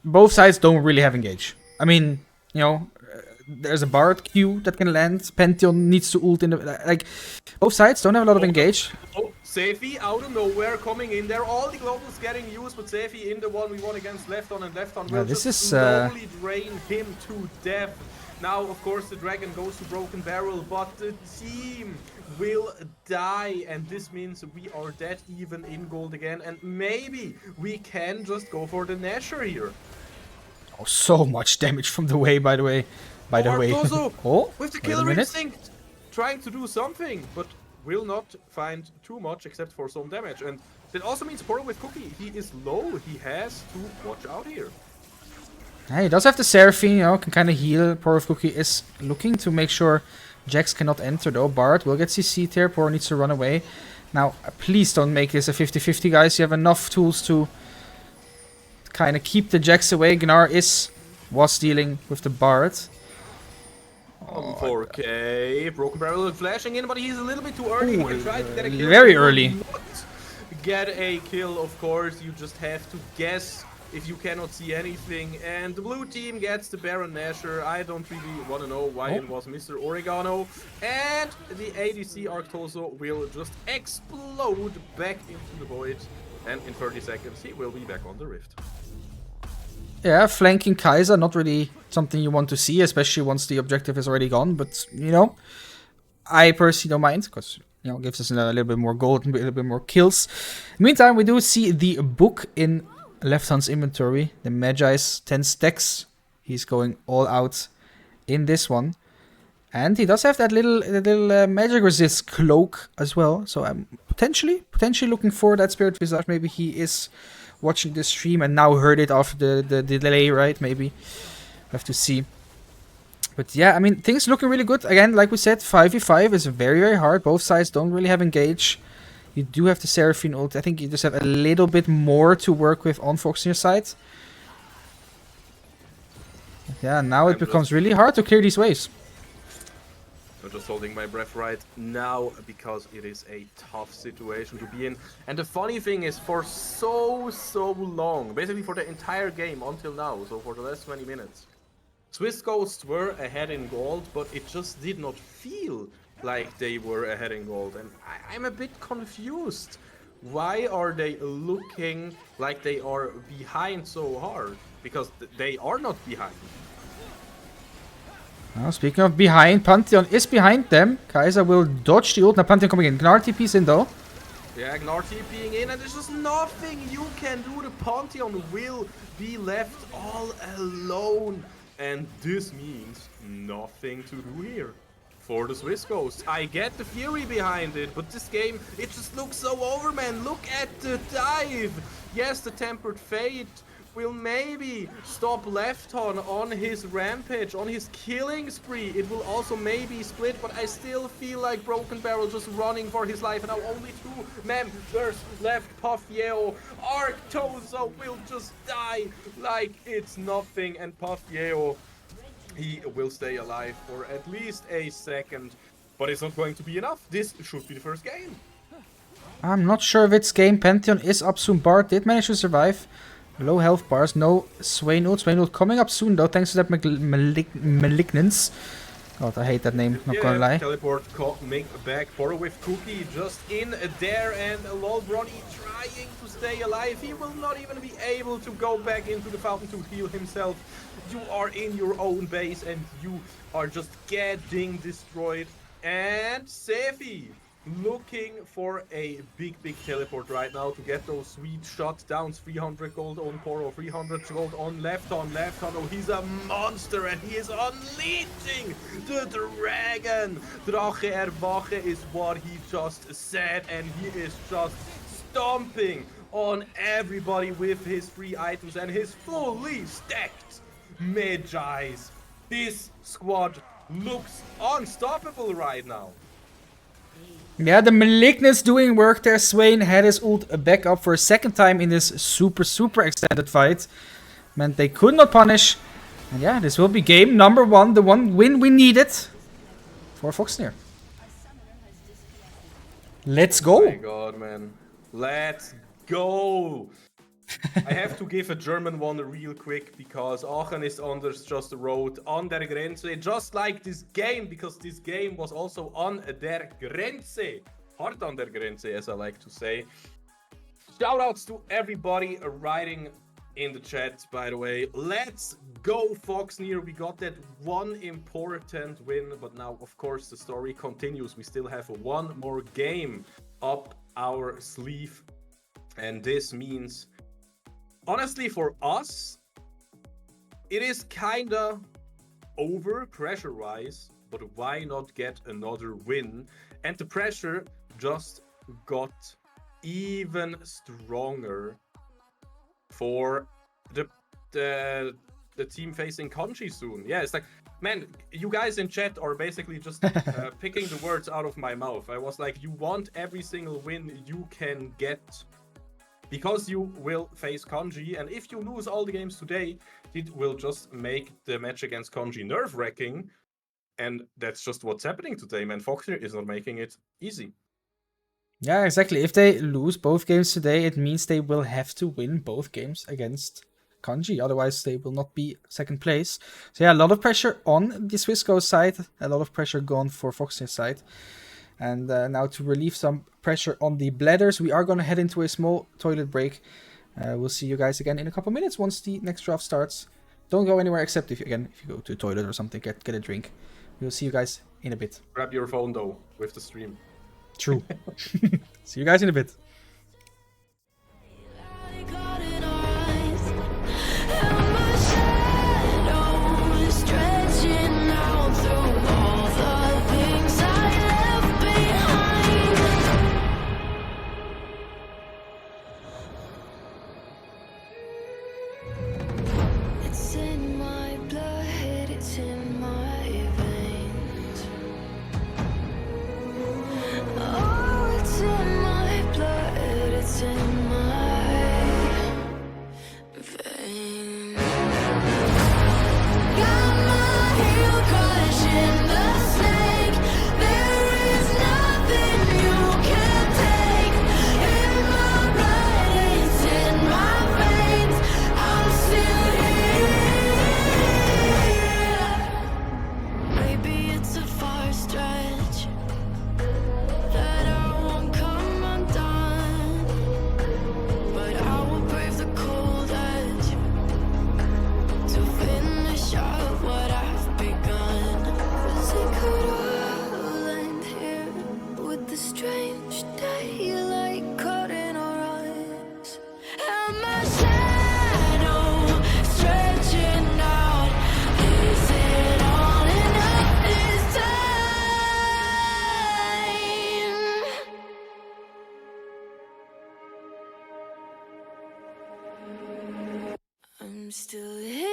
both sides don't really have engage. I mean, there's a Bard Q that can land. Pantheon needs to ult in the... Like, both sides don't have a lot of engage. Oh, Seifi out of nowhere coming in there. All the globals getting used, but Seifi in the 1v1 against Lefton, and Lefton will just slowly drain him to death. Now, of course, the dragon goes to Broken Barrel, but the team will die, and this means we are dead even in gold again, and maybe we can just go for the Nasher here. Oh, so much damage from the way, by the way. Oh, with the killer instinct, trying to do something, but will not find too much except for some damage. And that also means Poro with Cookie, he is low, he has to watch out here. Yeah, he does have the Seraphine, can kind of heal. Poro with Cookie is looking to make sure Jax cannot enter though. Bard will get CC'd here, Poro needs to run away. Now, please don't make this a 50-50, guys. You have enough tools to kind of keep the Jax away. Gnar was dealing with the Bard. 4K, Broken Barrel flashing in, but he's a little bit too early. He can try to get a kill. Very early. Get a kill, of course. You just have to guess if you cannot see anything. And the blue team gets the Baron Nasher. I don't really want to know why it was Mr. Oregano. And the ADC Arctoso will just explode back into the void. And in 30 seconds, he will be back on the Rift. Yeah, flanking Kai'Sa, not really something you want to see, especially once the objective is already gone. But, I personally don't mind, because, it gives us a little bit more gold and a little bit more kills. Meantime, we do see the book in Lefton's inventory, the Magi's 10 stacks. He's going all out in this one. And he does have that little magic resist cloak as well. So I'm potentially looking for that Spirit Visage. Maybe he is watching this stream and now heard it after the delay, right? Maybe. Have to see. But yeah, I mean, things looking really good. Again, like we said, 5v5 is very, very hard. Both sides don't really have engage. You do have the Seraphine ult. I think you just have a little bit more to work with on Foxnyr's side. Yeah, now it becomes really hard to clear these waves. I'm just holding my breath right now because it is a tough situation to be in. And the funny thing is, for so long, basically for the entire game until now, so for the last 20 minutes, Swiss Ghosts were ahead in gold, but it just did not feel like they were ahead in gold. And I'm a bit confused. Why are they looking like they are behind so hard? Because they are not behind. Now, speaking of behind, Pantheon is behind them. Kai'Sa will dodge the ult. Now Pantheon coming in. Gnar TP's in though. Yeah, Gnar TPing in, and there's just nothing you can do. The Pantheon will be left all alone. And this means nothing to do here for the Swiss Ghosts. I get the fury behind it, but this game, it just looks so over, man. Look at the dive. Yes, the Tempered Fate will maybe stop Lefton on his rampage, on his killing spree. It will also maybe split, but I still feel like Broken Barrel just running for his life. And now only 2 members left. Paffieo, Arctoso will just die like it's nothing. And Paffieo, he will stay alive for at least a second. But it's not going to be enough. This should be the first game. I'm not sure if it's game. Pantheon is up soon. Bard did manage to survive. Low health bars. No Swain ult. Swain ult coming up soon though, thanks to that Malignance. God, I hate that name, not gonna lie. Teleport make back for with Cookie just in there, and Lol Brody trying to stay alive. He will not even be able to go back into the fountain to heal himself. You are in your own base and you are just getting destroyed. And Sefi looking for a big teleport right now to get those sweet shutdowns. 300 gold on Poro, 300 gold on left on. Oh, he's a monster and he is unleashing the dragon. Drache erwache is what he just said, and he is just stomping on everybody with his free items and his fully stacked Magi's. This squad looks unstoppable right now. Yeah, the Malignance doing work there. Swain had his ult back up for a second time in this super extended fight. Meant they could not punish. And yeah, this will be game number 1. The one win we needed for Foxnyr. Let's go! Oh my god, man. Let's go! I have to give a German one real quick, because Aachen is under just wrote on der Grenze, just like this game, because this game was also on der Grenze. Hard on der Grenze, as I like to say. Shoutouts to everybody writing in the chat, by the way. Let's go, Foxnyr. We got that one important win, but now, of course, the story continues. We still have one more game up our sleeve, and this means, honestly, for us, it is kinda over pressure-wise, but why not get another win? And the pressure just got even stronger for the team facing Conchi soon. Yeah, it's like, man, you guys in chat are basically just picking the words out of my mouth. I was like, you want every single win you can get, because you will face Conji, and if you lose all the games today, it will just make the match against Conji nerve-wracking, and that's just what's happening today, man. Foxnyr is not making it easy. Yeah, exactly. If they lose both games today, it means they will have to win both games against Conji, otherwise they will not be second place. So yeah, a lot of pressure on the Swissco side, a lot of pressure gone for Foxnyr's side. And now to relieve some pressure on the Bladders, we are going to head into a small toilet break. We'll see you guys again in a couple minutes once the next draft starts. Don't go anywhere except if you go to a toilet or something, get a drink. We'll see you guys in a bit. Grab your phone though with the stream. True. See you guys in a bit. I'm still here.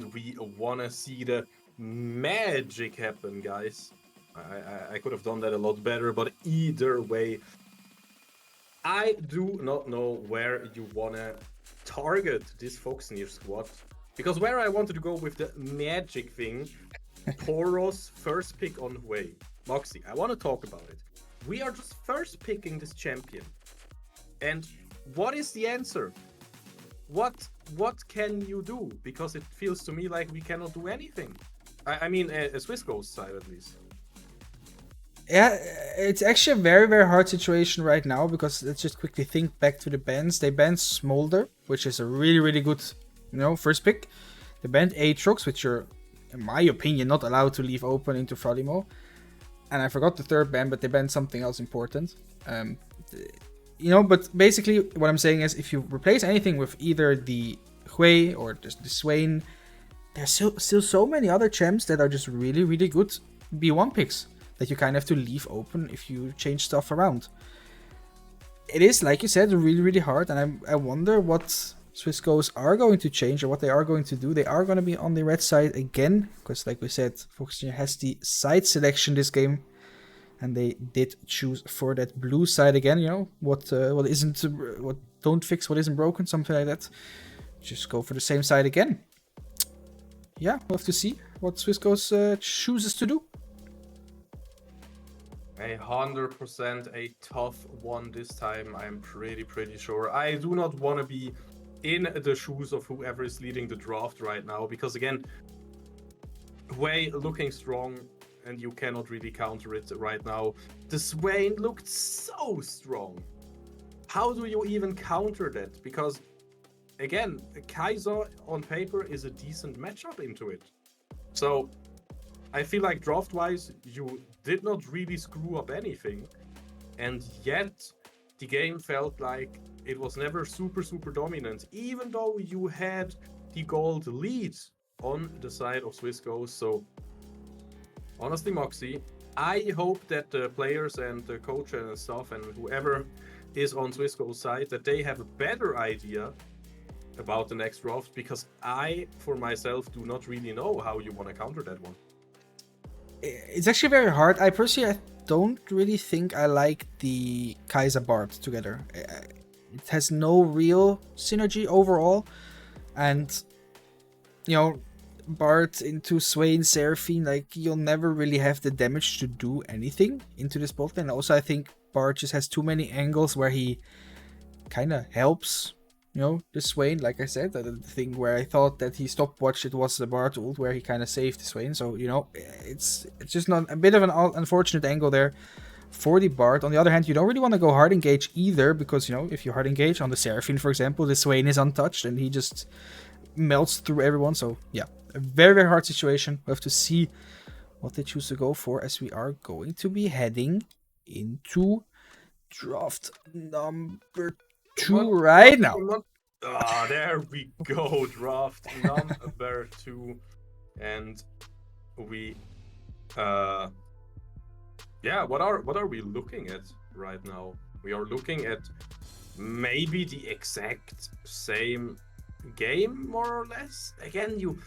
and we wanna see the magic happen, guys. I could have done that a lot better, but either way, I do not know where you wanna target this Foxnyr squad, because where I wanted to go with the magic thing, Poros first pick on Hui. Moxie, I want to talk about it. We are just first picking this champion, and what is the answer? What can you do? Because it feels to me like we cannot do anything. I mean, a Swiss Ghost side at least. Yeah, it's actually a very, very hard situation right now, because let's just quickly think back to the bans. They banned Smolder, which is a really, really good, first pick. They banned Aatrox, which you're, in my opinion, not allowed to leave open into Frolimo. And I forgot the third ban, but they banned something else important. But basically what I'm saying is, if you replace anything with either the Hui or the Swain, there's still so many other champs that are just really, really good B1 picks that you kind of have to leave open if you change stuff around. It is, like you said, really, really hard, and I wonder what Swiss Ghosts are going to change or what they are going to do. They are going to be on the red side again, because like we said, Foxnyr has the side selection this game, and they did choose for that blue side again. What don't fix what isn't broken, something like that. Just go for the same side again. Yeah, we'll have to see what Swiss Ghosts chooses to do. 100% a tough one this time, I'm pretty sure. I do not want to be in the shoes of whoever is leading the draft right now, because again, Hui looking strong and you cannot really counter it right now. The Swain looked so strong. How do you even counter that? Because again, Kaiser on paper is a decent matchup into it. So I feel like draft-wise, you did not really screw up anything, and yet the game felt like it was never super dominant, even though you had the gold lead on the side of Swiss Ghosts. So honestly, Moxie, I hope that the players and the coach and stuff and whoever is on Swiss Ghosts side, that they have a better idea about the next draft, because I, for myself, do not really know how you want to counter that one. It's actually very hard. I don't really think I like the Kaiser Bard together. It has no real synergy overall, and Bard into Swain, Seraphine, like, you'll never really have the damage to do anything into this bot lane. Also, I think Bard just has too many angles where he kind of helps the Swain. Like I said, the thing where I thought that he stopwatched, it was the Bard ult where he kind of saved the Swain. So, it's just not a bit of an unfortunate angle there for the Bard. On the other hand, you don't really want to go hard engage either, because, if you hard engage on the Seraphine, for example, the Swain is untouched and he just melts through everyone. So, yeah, a very, very hard situation. We have to see what they choose to go for, as we are going to be heading into draft number 2 right now. There we go, draft number 2, and we what are we looking at right now? We are looking at maybe the exact same game, more or less. Again, you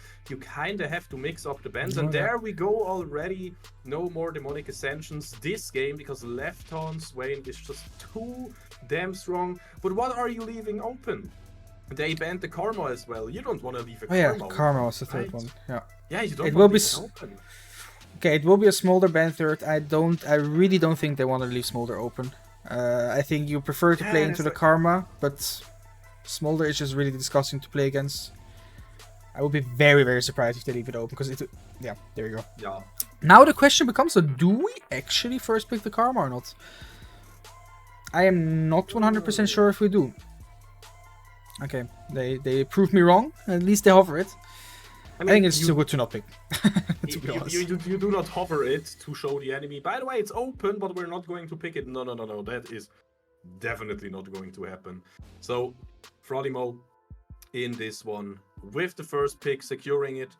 kind of have to mix up the bands, and there we go already. No more demonic ascensions this game, because left hand Swain is just too damn strong. But what are you leaving open? They banned the Karma as well. You don't want to leave a Karma. Yeah, Karma was the third one. Yeah, you don't. It will be open. Okay, it will be a Smolder ban third. I really don't think they want to leave Smolder open. I think you prefer to play into the Karma, but Smolder is just really disgusting to play against. I would be very, very surprised if they leave it open, because there you go. Yeah. Now the question becomes, so do we actually first pick the Karma or not? I am not 100% sure if we do. Okay, they proved me wrong. At least they hover it. I think it's too good to not pick. To be honest. You do not hover it to show the enemy. By the way, it's open, but we're not going to pick it. No. That is definitely not going to happen. So, Frolimo in this one with the first pick, securing it.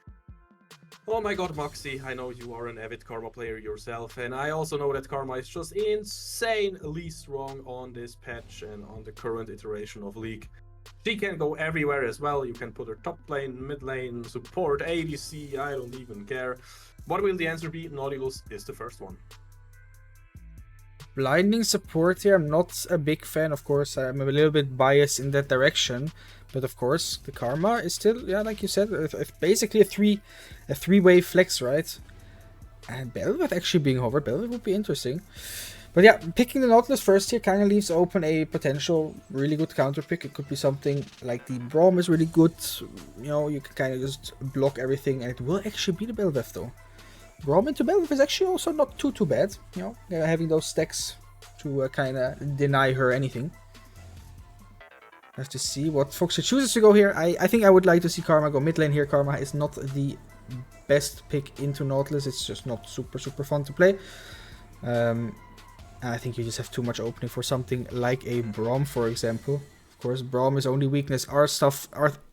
Oh my god, Moxie, I know you are an avid Karma player yourself, and I also know that Karma is just insanely strong on this patch and on the current iteration of League. She can go everywhere as well. You can put her top lane, mid lane, support, ADC, I don't even care. What will the answer be? Nautilus is the first one. Blinding support here, I'm not a big fan, of course. I'm a little bit biased in that direction. But of course, the Karma is still, yeah, like you said, it's basically a three-way flex, right? And Bel'Veth actually being hovered, Bel'Veth would be interesting. But yeah, picking the Nautilus first here kind of leaves open a potential really good counter pick. It could be something like the Braum is really good. You know, you can kind of just block everything, and it will actually be the Bel'Veth though. Braum into Bel'Veth is actually also not too bad. You know, having those stacks to kind of deny her anything. Have to see what Foxnyr chooses to go here. I think I would like to see Karma go mid lane here. Karma is not the best pick into Nautilus. It's just not super fun to play. I think you just have too much opening for something like a Braum, for example. Of course, Braum's only weakness are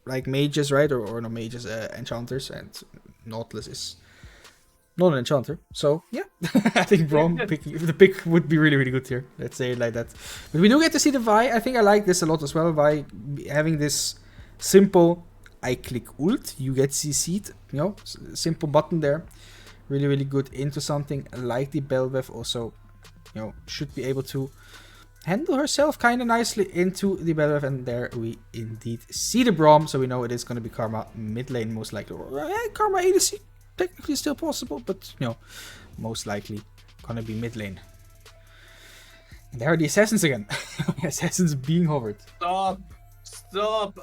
like mages, right? Or not mages, enchanters, and Nautilus is not an enchanter. So yeah, I think Braum the pick would be really good here. Let's say it like that. But we do get to see the Vi. I think I like this a lot as well. Vi having this simple, I click ult, you get CC'd, you know, simple button there. Really good into something like the Bel'Veth also. You know, should be able to handle herself kind of nicely into the Bel'Veth, and there we indeed see the Braum, so we know it is going to be Karma mid lane most likely. Karma ADC technically still possible, but you know, most likely going to be mid lane. And there are the assassins again. Assassins being hovered. Stop!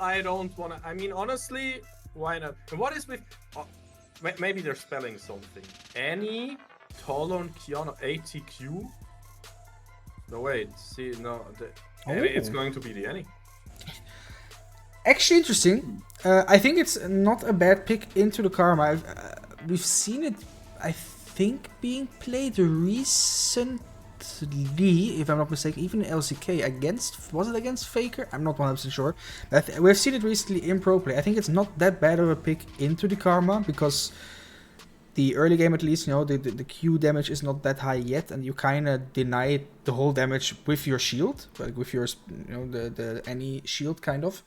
I don't want to. I mean, honestly, why not? What is with? Maybe they're spelling something. Annie, Talon, Kiana, ATQ. No, wait, see, no, it's going to be the Annie. Actually interesting. I think it's not a bad pick into the Karma. We've seen it, I think, being played recently, if I'm not mistaken, even in LCK against, was it against Faker? I'm not 100% sure. But we've seen it recently in pro play. I think it's not that bad of a pick into the Karma, because the early game, at least, you know, the Q damage is not that high yet, and you kind of deny the whole damage with your shield, like with your, you know, the any shield kind of,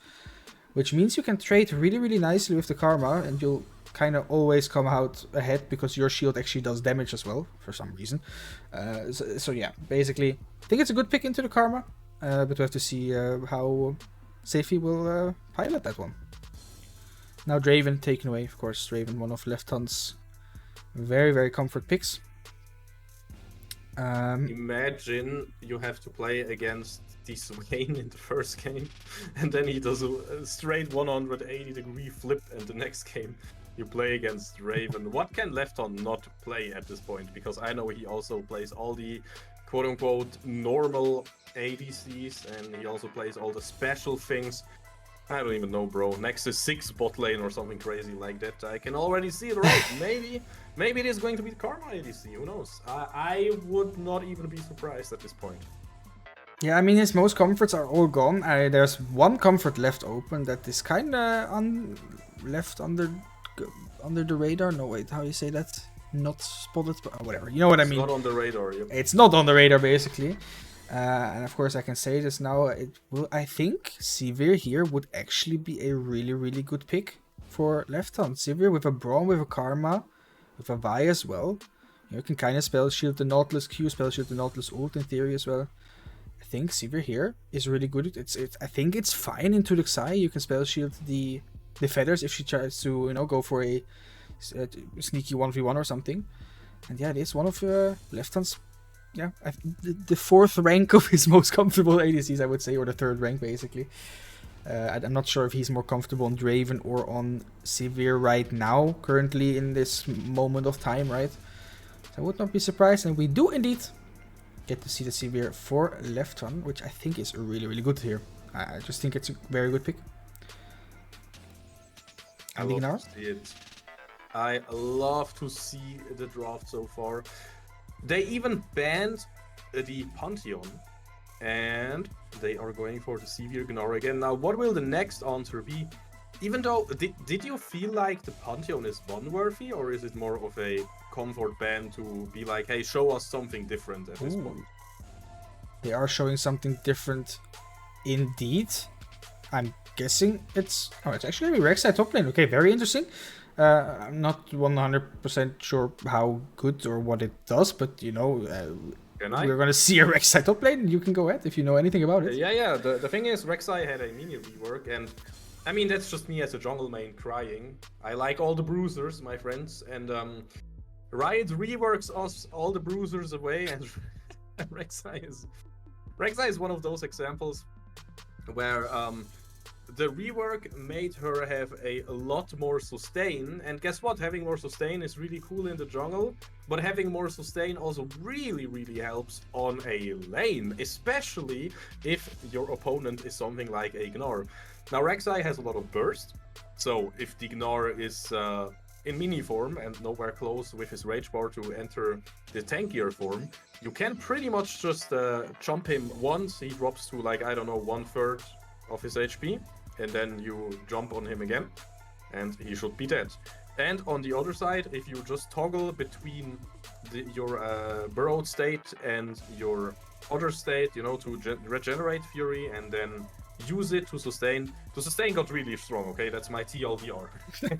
which means you can trade really nicely with the Karma, and you'll kind of always come out ahead because your shield actually does damage as well for some reason. So yeah, basically, I think it's a good pick into the Karma, but we have to see how Safety will pilot that one. Now Draven taken away, of course. Draven, one of Left-Hand's very comfort picks. Imagine you have to play against the Swain in the first game, and then he does a straight 180-degree flip, and the next game you play against Raven. What can Left-Hand not play at this point? Because I know he also plays all the quote-unquote normal ADCs, and he also plays all the special things. I don't even know, bro. Next to 6 bot lane or something crazy like that. I can already see it, right? Maybe it is going to be Karma ADC. Who knows? I would not even be surprised at this point. Yeah, I mean, his most comforts are all gone. There's one comfort left open that is kind of left under the radar. No, wait, how do you say that? Not spotted, but whatever. You know what I mean? It's not on the radar. Yep. It's not on the radar, basically. And of course, I can say this now. I think Sivir here would actually be a really good pick for Left-Hand. Sivir with a Braum, with a Karma, with a Vi as well. You can kind of spell shield the Nautilus Q, spell shield the Nautilus ult in theory as well. I think Sivir here is really good. I think it's fine into the Xai. You can spell shield the feathers if she tries to, you know, go for a sneaky 1v1 or something. And yeah, it is one of Left-Hand's, yeah, the 4th rank of his most comfortable ADCs, I would say, or the 3rd rank basically. I'm not sure if he's more comfortable on Draven or on Sivir right now, currently in this moment of time, right? So I would not be surprised, and we do indeed get to see the Sivir for Left-Hand, which I think is really good here. I just think it's a very good pick. I love to see it. I love to see the draft so far. They even banned the Pantheon, and they are going for the Sivir Gnar again. Now, what will the next answer be? Even though, did you feel like the Pantheon is ban-worthy, or is it more of a comfort ban to be like, hey, show us something different at this point? They are showing something different indeed. I'm guessing it's actually gonna be Rek'Sai top lane. Okay, very interesting. I'm not 100% sure how good or what it does, but you know, we're gonna see a Rek'Sai top lane. You can go ahead if you know anything about it. Yeah. The thing is, Rek'Sai had a mini rework, and I mean that's just me as a jungle main crying. I like all the bruisers, my friends, and Riot reworks us all the bruisers away, and Rek'Sai is one of those examples where the rework made her have a lot more sustain, and guess what? Having more sustain is really cool in the jungle, but having more sustain also really helps on a lane, especially if your opponent is something like a Gnar. Now Rek'Sai has a lot of burst, so if the Gnar is in mini form and nowhere close with his rage bar to enter the tankier form, you can pretty much just jump him once, he drops to like, I don't know, 1/3 of his HP, and then you jump on him again, and he should be dead. And on the other side, if you just toggle between your burrowed state and your other state, you know, to regenerate Fury and then use it to sustain. To sustain got really strong, okay? That's my TLDR.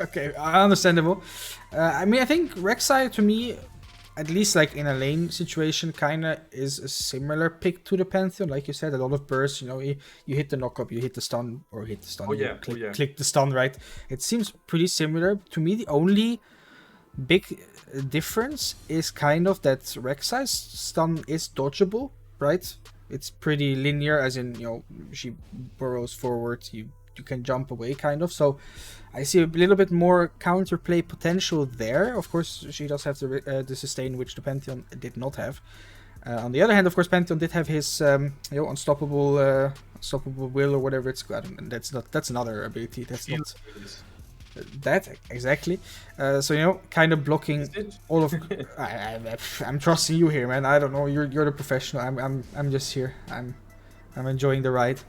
Okay, understandable. I mean, I think Rek'Sai, to me, at least like in a lane situation, kind of is a similar pick to the Pantheon. Like you said, a lot of bursts, you know, you hit the knock-up, you hit the stun, or hit the stun, click the stun, right? It seems pretty similar. To me, the only big difference is kind of that Rek'Sai's stun is dodgeable, right? It's pretty linear, as in, you know, she burrows forward, you can jump away, kind of. So I see a little bit more counterplay potential there. Of course, she does have the sustain, which the Pantheon did not have. On the other hand, of course, Pantheon did have his unstoppable will or whatever it's called. And that's another ability. That's not that exactly. So you know, kind of blocking all of. I'm trusting you here, man. I don't know. You're the professional. I'm just here. I'm enjoying the ride.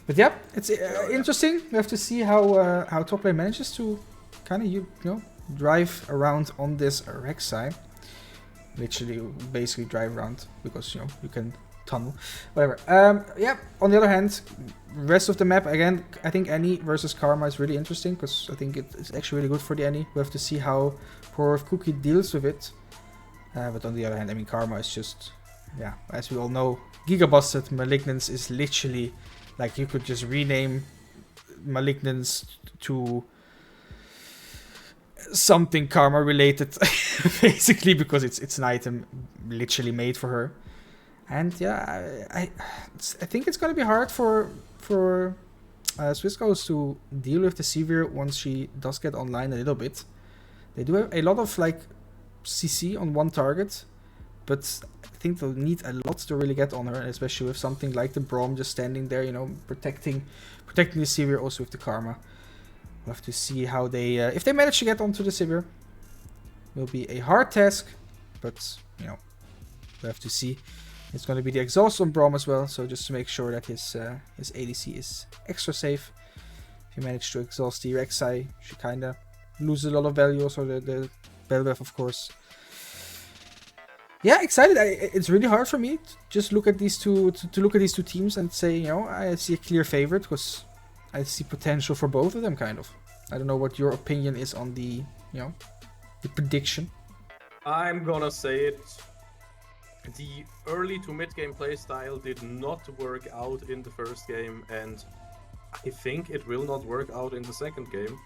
But yeah, it's interesting. We have to see how top lane manages to kind of you know drive around on this Rek'Sai. Literally, basically drive around because you know you can tunnel, whatever. Yeah. On the other hand, rest of the map again. I think Annie versus Karma is really interesting because I think it's actually really good for the Annie. We have to see how poor Cookie deals with it. But on the other hand, I mean Karma is just as we all know, Gigabusted Malignance is literally. Like, you could just rename Malignance to something Karma related, basically, because it's an item literally made for her. And yeah, I think it's gonna be hard for Swissghost to deal with the Severe once she does get online a little bit. They do have a lot of like CC on one target, but I think they'll need a lot to really get on her, especially with something like the Braum just standing there, you know, protecting the Sivir, also with the Karma. We'll have to see how they, if they manage to get onto the Sivir. Will be a hard task, but, you know, we'll have to see. It's going to be the exhaust on Braum as well, so just to make sure that his ADC is extra safe. If you manage to exhaust the Rek'Sai, she kind of loses a lot of value, also the Bel'Veth, of course. Yeah, excited. It's really hard for me to just look at these two teams and say, you know, I see a clear favorite because I see potential for both of them, kind of. I don't know what your opinion is on the, you know, the prediction. I'm gonna say it. The early to mid game playstyle did not work out in the first game, and I think it will not work out in the second game.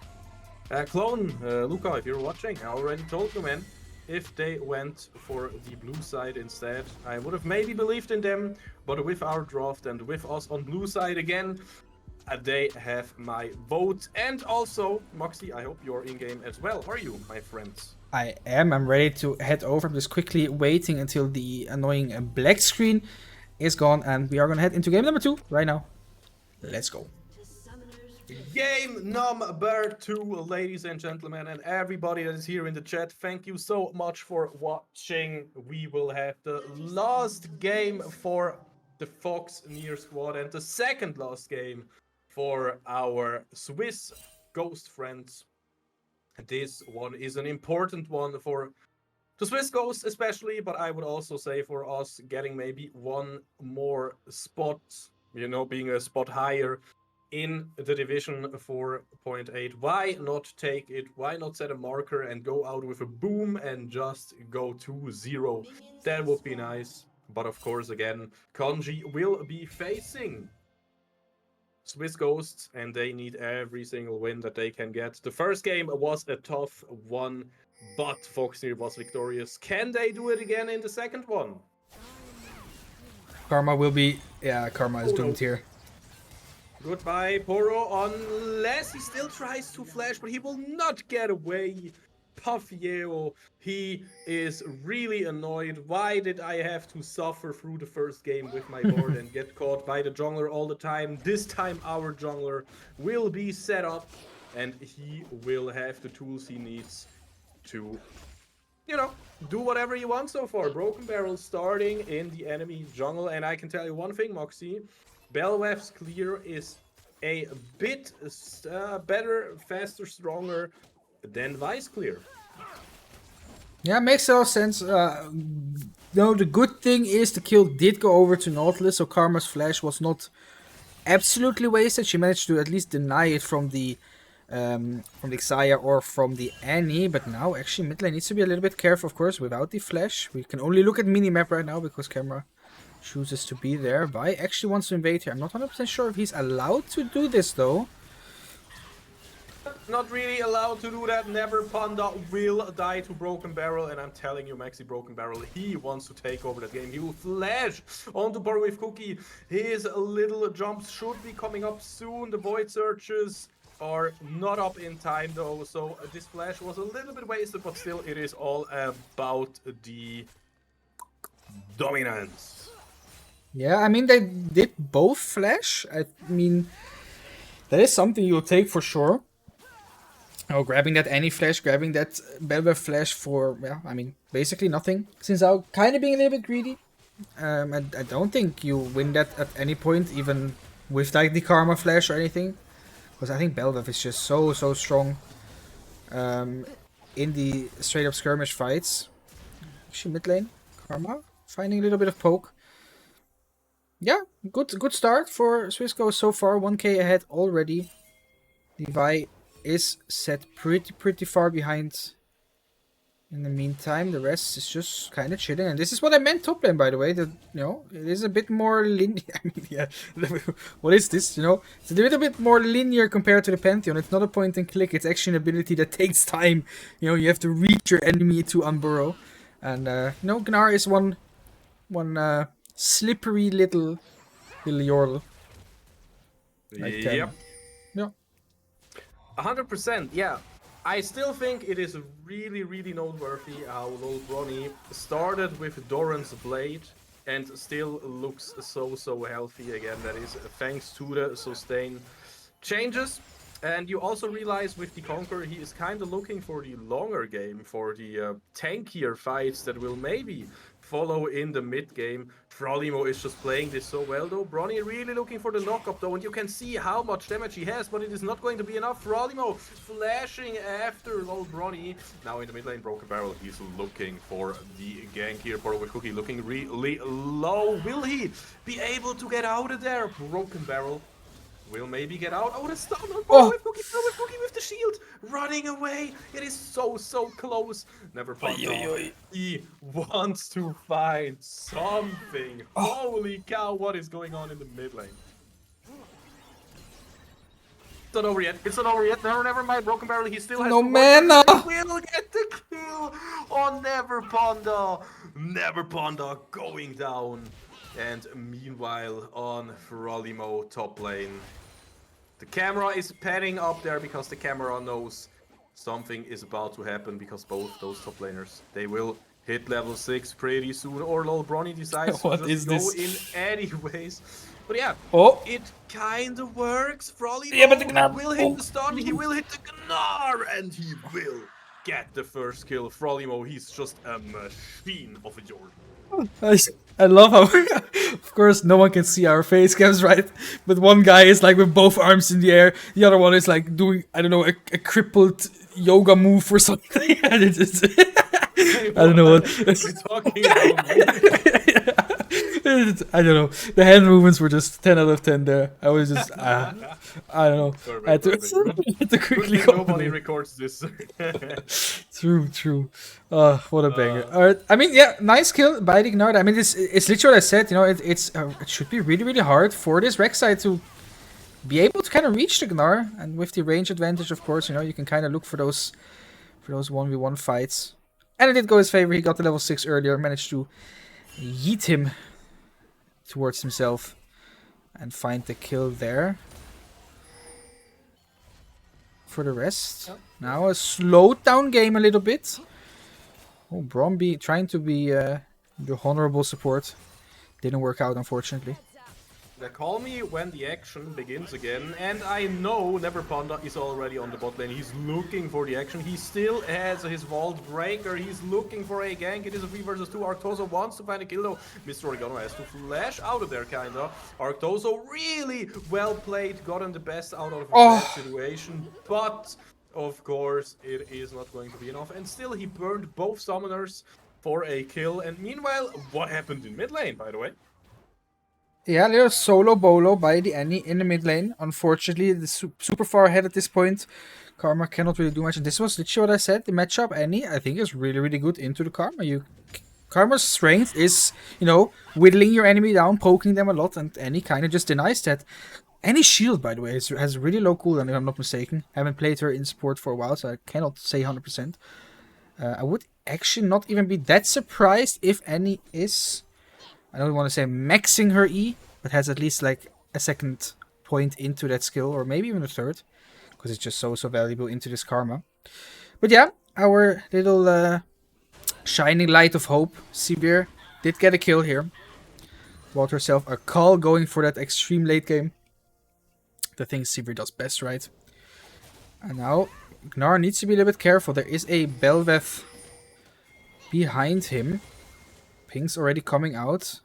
Clone, Luca, if you're watching, I already told you, man. If they went for the blue side instead, I would have maybe believed in them, but with our draft and with us on blue side again, they have my vote. And also, Moxie, I hope you're in-game as well. Are you, my friends? I am. I'm ready to head over. I'm just quickly waiting until the annoying black screen is gone, and we are going to head into game number 2 right now. Let's go. Game number 2, ladies and gentlemen, and everybody that is here in the chat, thank you so much for watching. We will have the last game for the Foxnyr squad and the second last game for our Swiss ghost friends. This one is an important one for the Swiss ghosts especially, but I would also say for us getting maybe one more spot, you know, being a spot higher in the division 4.8. Why not take it? Why not set a marker and go out with a boom and just go 2-0? That would be nice. But of course, again, Kanji will be facing Swiss Ghosts, and they need every single win that they can get. The first game was a tough one, but Foxnyr was victorious. Can they do it again in the second one? Karma will be... Yeah, Karma is doomed here. Goodbye, Poro, unless he still tries to flash, but he will not get away. Puffyeo, he is really annoyed. Why did I have to suffer through the first game with my board and get caught by the jungler all the time? This time our jungler will be set up and he will have the tools he needs to, you know, do whatever he wants so far. Broken Barrel starting in the enemy jungle, and I can tell you one thing, Moxie. Belwef's clear is a bit better, faster, stronger than Vice clear. Yeah, makes a lot of sense. No, the good thing is the kill did go over to Nautilus, so Karma's flash was not absolutely wasted. She managed to at least deny it from the Xayah or from the Annie, but now actually mid lane needs to be a little bit careful, of course, without the flash. We can only look at minimap right now because camera chooses to be there. Vi actually wants to invade here. I'm not 100% sure if he's allowed to do this though. Not really allowed to do that. Never Panda will die to Broken Barrel, and I'm telling you, Maxi Broken Barrel, he wants to take over that game. He will flash onto Bar with Cookie. His little jumps should be coming up soon. The Void Searches are not up in time though, so this flash was a little bit wasted, but still it is all about the dominance. Yeah, I mean, they did both flash. I mean, that is something you'll take for sure. Oh, grabbing that Annie flash, grabbing that Belwef flash for, yeah, I mean, basically nothing. Since I'm kind of being a little bit greedy. I don't think you win that at any point, even with like the Karma flash or anything. Because I think Belwef is just so strong in the straight up skirmish fights. Actually, mid lane, Karma finding a little bit of poke. Yeah, good start for Swissco so far. 1k ahead already. Levi is set pretty far behind. In the meantime, the rest is just kind of chilling, and this is what I meant top lane, by the way. That, you know, it is a bit more linear. I mean, yeah, what is this? You know, it's a little bit more linear compared to the Pantheon. It's not a point and click. It's actually an ability that takes time. You know, you have to reach your enemy to unburrow, and you know, Gnar is one slippery little Yordle. Like, yep. Yeah. 100%, yeah. I still think it is really noteworthy how Lol Bronny started with Doran's Blade and still looks so healthy again. That is thanks to the sustain changes. And you also realize with the Conqueror, he is kind of looking for the longer game, for the tankier fights that will maybe follow in the mid game. Frolimo is just playing this so well though. Bronny really looking for the knockup though, and you can see how much damage he has, but it is not going to be enough. Frolimo flashing after Lol Bronny. Now in the mid lane, Broken Barrel, he's looking for the gank here. Poro with Cookie looking really low. Will he be able to get out of there? Broken Barrel will maybe get out. Oh, the stun on Poro with Cookie. Poro with Cookie with the shield. Running away. It is so close. Never found out. He wants to find something. Holy cow, what is going on in the mid lane? It's not over yet. It's not over yet. Never mind. Broken Barrel, he still has No to mana. He will get the kill on Never Panda. Never Panda going down. And meanwhile on Frolimo top lane, the camera is panning up there because the camera knows something is about to happen, because both those top laners, they will hit level 6 pretty soon, or Lol Bronny decides to just go in anyways. But yeah, it kind of works. Frolimo will hit the stun, he will hit the Gnar, and he will get the first kill. Frolimo, he's just a machine of a Jordan. I love how, of course, no one can see our face cams, right? But one guy is like with both arms in the air, the other one is like doing, I don't know, a crippled yoga move or something. And it's I don't know what. You're talking about I don't know. The hand movements were just 10 out of 10 there. I was just, I don't know. Perfect, I had to, perfect. I had to quickly Good thing comment nobody it. records this. True. What a banger. Alright, I mean, yeah, nice kill by the Ignite. I mean, it's literally what I said, you know, it should be really, really hard for this Rek'Sai to be able to kind of reach the Gnar. And with the range advantage, of course, you know, you can kind of look for those 1v1 fights. And it did go his favor. He got the level 6 earlier, managed to yeet him towards himself and find the kill there. For the rest, now a slowed down game a little bit. Oh, Bromby trying to be the honorable support. Didn't work out, unfortunately. They call me when the action begins again, and I know Neverpanda is already on the bot lane. He's looking for the action. He still has his Vault Breaker. He's looking for a gank. It is a 3 versus 2. Arctozo wants to find a kill though. Mr. Oregano has to flash out of there, kinda. Arctozo really well played, gotten the best out of a bad situation, but of course it is not going to be enough. And still he burned both summoners for a kill. And meanwhile, what happened in mid lane, by the way? Yeah, a little solo bolo by the Annie in the mid lane. Unfortunately, the super far ahead at this point. Karma cannot really do much. And this was literally what I said. The matchup, Annie, I think is really, really good into the Karma. Karma's strength is, you know, whittling your enemy down, poking them a lot, and Annie kind of just denies that. Annie's shield, by the way, has really low cooldown, if I'm not mistaken. I haven't played her in support for a while, so I cannot say 100%. I would actually not even be that surprised if Annie is... I don't want to say maxing her E, but has at least like a second point into that skill, or maybe even a third, because it's just so valuable into this Karma. But yeah, our little shining light of hope, Sivir, did get a kill here. Bought herself a call going for that extreme late game. The thing Sivir does best, right? And now Gnar needs to be a little bit careful. There is a Belveth behind him. Ping's already coming out.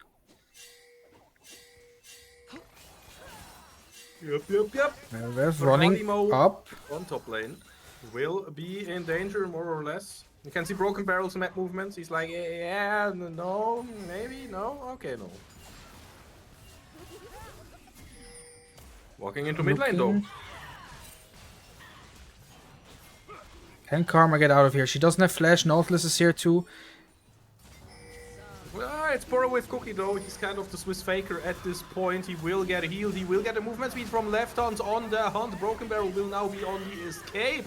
Yep. Belveth running up. On top lane will be in danger, more or less. You can see Broken Barrel's map movements. He's like, yeah, no, maybe, no, okay, no. Walking into mid lane though. Can Karma get out of here? She doesn't have flash. Nautilus is here too. Well, it's Poro with Cookie though. He's kind of the Swiss faker at this point. He will get healed. He will get a movement speed from left hand on the hunt. Broken Barrel will now be on the escape.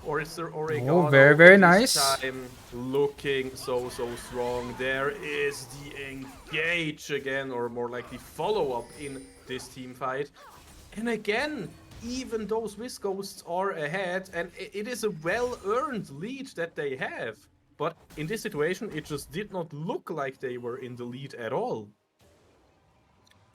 Or is there Oregano? Oh, very nice. Time looking so strong. There is the engage again, or more like the follow-up in this team fight. And again, even though Swiss Ghosts are ahead, and it is a well-earned lead that they have. But in this situation, it just did not look like they were in the lead at all.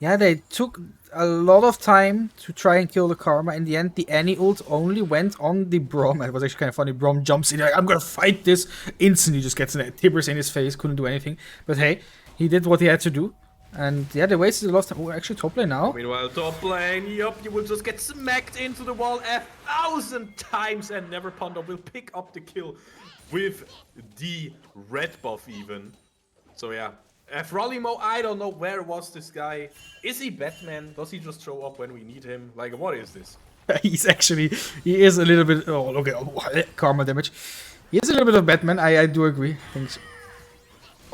Yeah, they took a lot of time to try and kill the Karma. In the end, the Annie ult only went on the Brom. It was actually kind of funny. Brom jumps in like, I'm gonna fight this. Instantly just gets tibbers in his face. Couldn't do anything. But hey, he did what he had to do. And yeah, they wasted a lot of time. Oh, actually top lane now. Meanwhile, top lane, yup, you will just get smacked into the wall 1,000 times, and Neverpanda will pick up the kill with the red buff even. So yeah, Frolimo, I don't know, where was this guy? Is he Batman? Does he just show up when we need him? Like, what is this? He is a little bit, oh, look at Karma damage. He is a little bit of Batman, I do agree. I think so.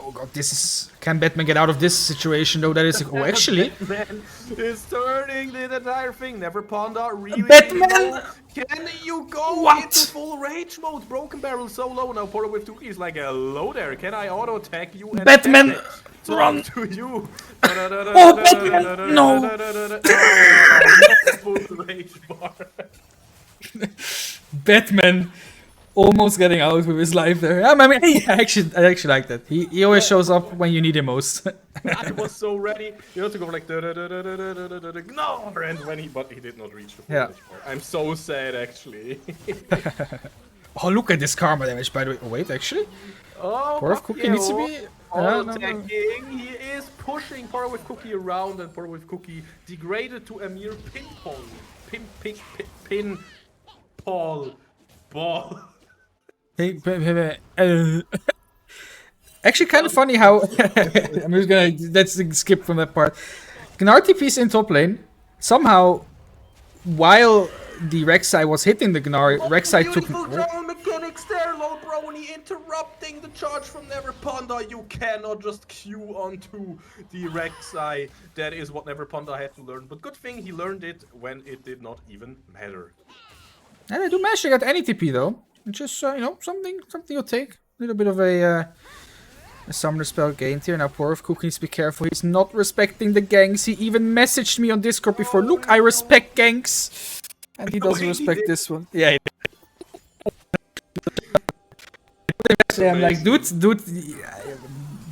Oh god, this is... Can Batman get out of this situation though? That is... Oh, actually... Batman is turning the entire thing. Neverpanda, really? Batman! Can you go What? into full rage mode? Broken Barrel so low. Now Portal with Tuki is like, hello there. Can I auto attack you? And Batman! Run! To you. Oh, Batman! No! Full rage bar. Batman almost getting out with his life there. I mean, I actually like that. He always shows up when you need him most. I was so ready, you know, to go like no, and when but he did not reach the full rage bar. I'm so sad actually. Oh, look at this Karma damage, by the way. Oh, wait, actually? Oh, Poor Cookie needs to be... attacking. He is pushing Power with Cookie around, and Power with Cookie degraded to a mere pin ball. Hey, Actually, kind of funny how I'm just gonna let's skip from that part. Gnar TP's in top lane. Somehow, while the Rek'Sai was hitting the Gnar, Rek'Sai took. Beautiful drone mechanics there, lol brony, interrupting the charge from Neverponda. You cannot just queue onto the Rek'Sai. That is what Neverponda had to learn. But good thing he learned it when it did not even matter. And I do manage to get any TP though. It's just something you'll take. A little bit of a summoner spell gained here. Now poor Cook needs to be careful. He's not respecting the ganks. He even messaged me on Discord before. Look, I respect ganks. And he doesn't respect this one. Yeah. He did. I'm like, dude.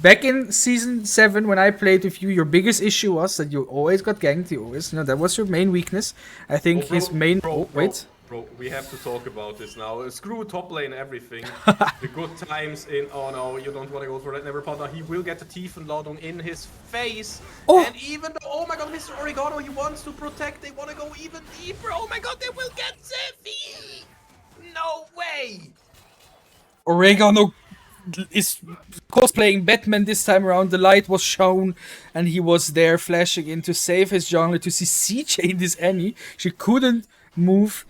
Back in season 7, when I played with you, your biggest issue was that you always got ganked. You always, that was your main weakness. I think his main. Wait. Bro, we have to talk about this now. Screw top lane everything. The good times in... Oh no, you don't want to go for that Neverponda. He will get the Tiefenladung in his face. Oh. And even though... Oh my god, Mr. Oregano, he wants to protect. They want to go even deeper. Oh my god, they will get Zephy! No way! Oregano is cosplaying Batman this time around. The light was shown and he was there flashing in to save his jungler to see CHG in this Annie. She couldn't move.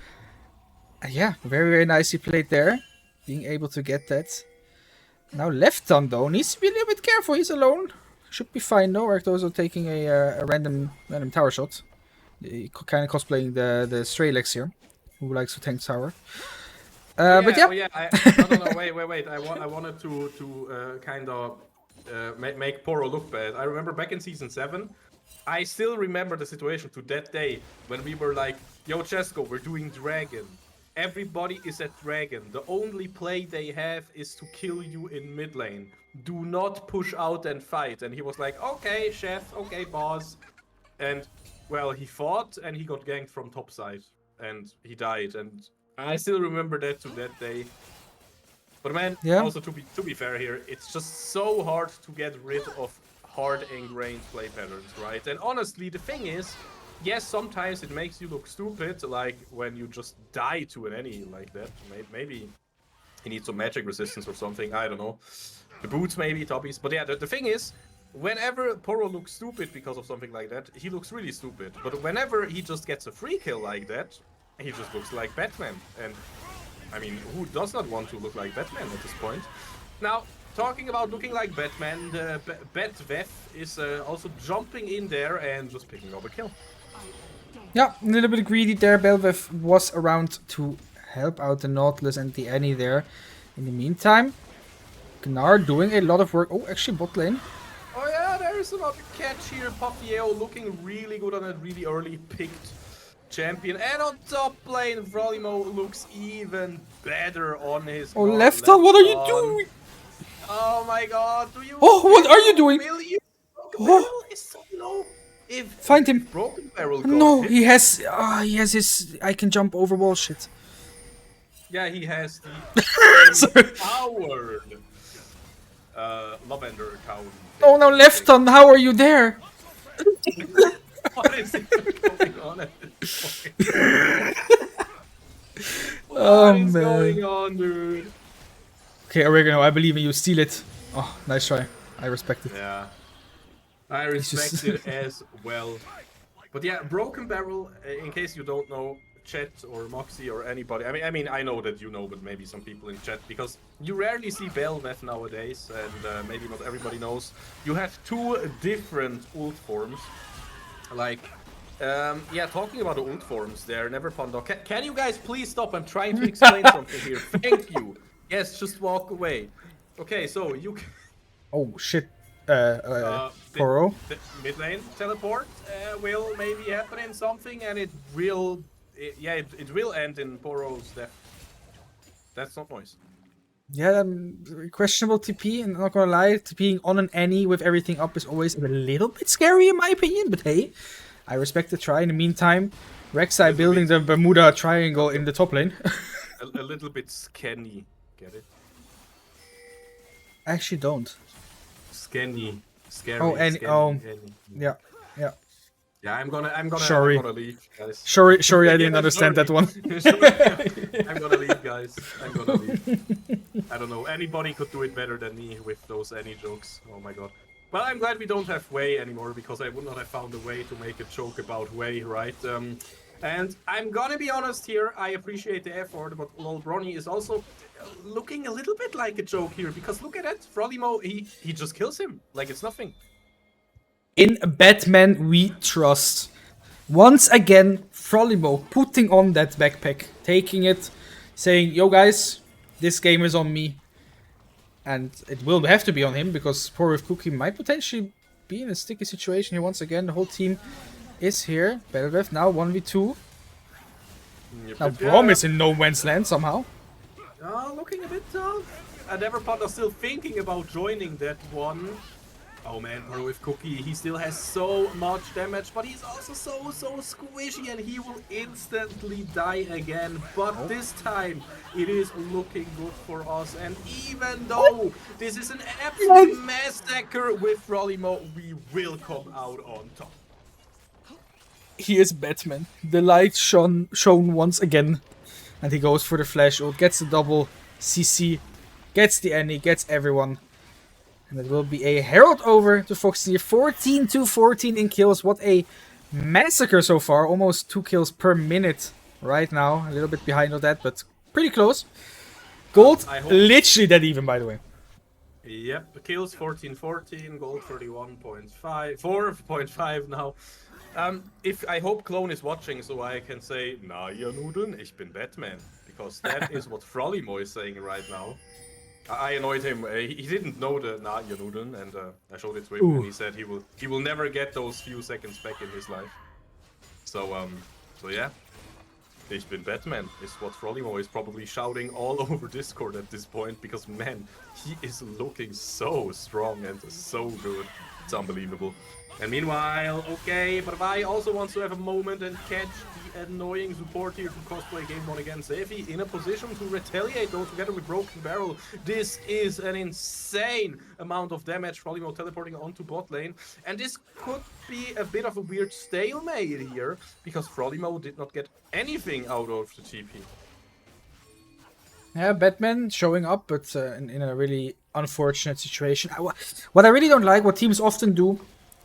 Yeah, very, very nicely played there. Being able to get that. Now Lefton though needs to be a little bit careful. He's alone. Should be fine though. Arctos are taking a random tower shot. Kind of cosplaying the Stray Legs here. Who likes to tank tower. But yeah. Oh yeah, no, wait. I wanted to kind of make Poro look bad. I remember back in season 7, I still remember the situation to that day when we were like, yo Chesko, we're doing Dragon. Everybody is at Dragon. The only play they have is to kill you in mid lane. Do not push out and fight. And he was like, okay, chef, okay, boss. And, well, he fought and he got ganked from top side. And he died. And I still remember that to that day. But man, also to be fair here, it's just so hard to get rid of hard ingrained play patterns, right? And honestly, the thing is, yes, sometimes it makes you look stupid, like when you just die to an enemy like that. Maybe he needs some magic resistance or something, I don't know. The boots maybe, Toppies. But yeah, the thing is, whenever Poro looks stupid because of something like that, he looks really stupid. But whenever he just gets a free kill like that, he just looks like Batman. And, I mean, who does not want to look like Batman at this point? Now, talking about looking like Batman, the Batvev is also jumping in there and just picking up a kill. Yeah, a little bit greedy there. Belvev was around to help out the Nautilus and the Annie there. In the meantime, Gnar doing a lot of work. Oh, actually bot lane. Oh yeah, there is another catch here. Papieo looking really good on a really early picked champion. And on top lane, Vrolimo looks even better on his Oh, Lefton, what are you doing? Oh my god, do you... Oh, what are you doing? Will you... Oh, is so low. Find him. Broken Barrel no, he has his I can jump over wall shit. Yeah, he has the powered Lavender Town. Oh no, Lefton, how are you there? What is going on at this point? Oh What is man. going on, dude? Okay, Oregano, I believe in you. Steal it. Oh, nice try. I respect it. Yeah. I respect it as well. But yeah, Broken Barrel, in case you don't know, chat or Moxie or anybody, I mean, I know that you know, but maybe some people in chat, because you rarely see Belvev nowadays, and maybe not everybody knows. You have 2 different ult forms. Like, yeah, talking about the ult forms there, Neverponda. Can you guys please stop? I'm trying to explain something here. Thank you. Yes, just walk away. Okay, so you can... Oh shit. Poro. The mid lane teleport will maybe happen in something, and it will end in Poro's death. That's not noise. Yeah, questionable TP, and I'm not gonna lie, TPing on an Annie with everything up is always a little bit scary in my opinion, but hey, I respect the try. In the meantime, Rek'Sai building the Bermuda Triangle in the top lane. a little bit scanny, get it? I actually don't. Scanny. Scary. Oh, and scanny, yeah. Yeah, I'm gonna Sorry. leave, guys. Sorry, I didn't Yeah, understand that sorry. one. Sorry. I'm gonna leave, guys. I'm gonna leave. I don't know. Anybody could do it better than me with those any jokes. Oh my god. Well, I'm glad we don't have Wei anymore because I would not have found a way to make a joke about Wei, right? And I'm gonna be honest here. I appreciate the effort, but lol Bronny is also looking a little bit like a joke here because look at that, Frolimo. He just kills him like it's nothing. In Batman we trust. Once again, Frolimo putting on that backpack, taking it, saying, yo guys, this game is on me. And it will have to be on him because poor with Cookie might potentially be in a sticky situation here once again. The whole team is here. Battlefield now 1v2. Now Brom is in no man's land somehow. Looking a bit tough. And Everpot are still thinking about joining that one. Oh man, bro, with Cookie, he still has so much damage, but he's also so squishy and he will instantly die again. But this time, it is looking good for us. And even though this is an absolute massacre with Frolimo, we will come out on top. He is Batman. The light shone once again. And he goes for the flash ult, gets the double CC, gets the Annie, gets everyone. And it will be a herald over to Foxnyr. 14-14 in kills. What a massacre so far. Almost 2 kills per minute right now. A little bit behind on that, but pretty close. Gold, literally dead even, by the way. Yep, kills 14-14, gold 31.5, 4.5 now. If I hope Clone is watching, so I can say, na ihr Nudeln, ich bin Batman. Because that is what Frolimo is saying right now. I annoyed him. He didn't know the na ihr Nudeln, and I showed it to him, and he said he will never get those few seconds back in his life. So yeah. Ich bin Batman is what Frolimo is probably shouting all over Discord at this point, because man, he is looking so strong and so good. It's unbelievable. And meanwhile, okay, but I also want to have a moment and catch the annoying support here to cosplay game 1 against Zefi in a position to retaliate though together with Broken Barrel. This is an insane amount of damage. Frolimo teleporting onto bot lane. And this could be a bit of a weird stalemate here because Frolimo did not get anything out of the TP. Yeah, Batman showing up, but in a really unfortunate situation. What I really don't like, what teams often do,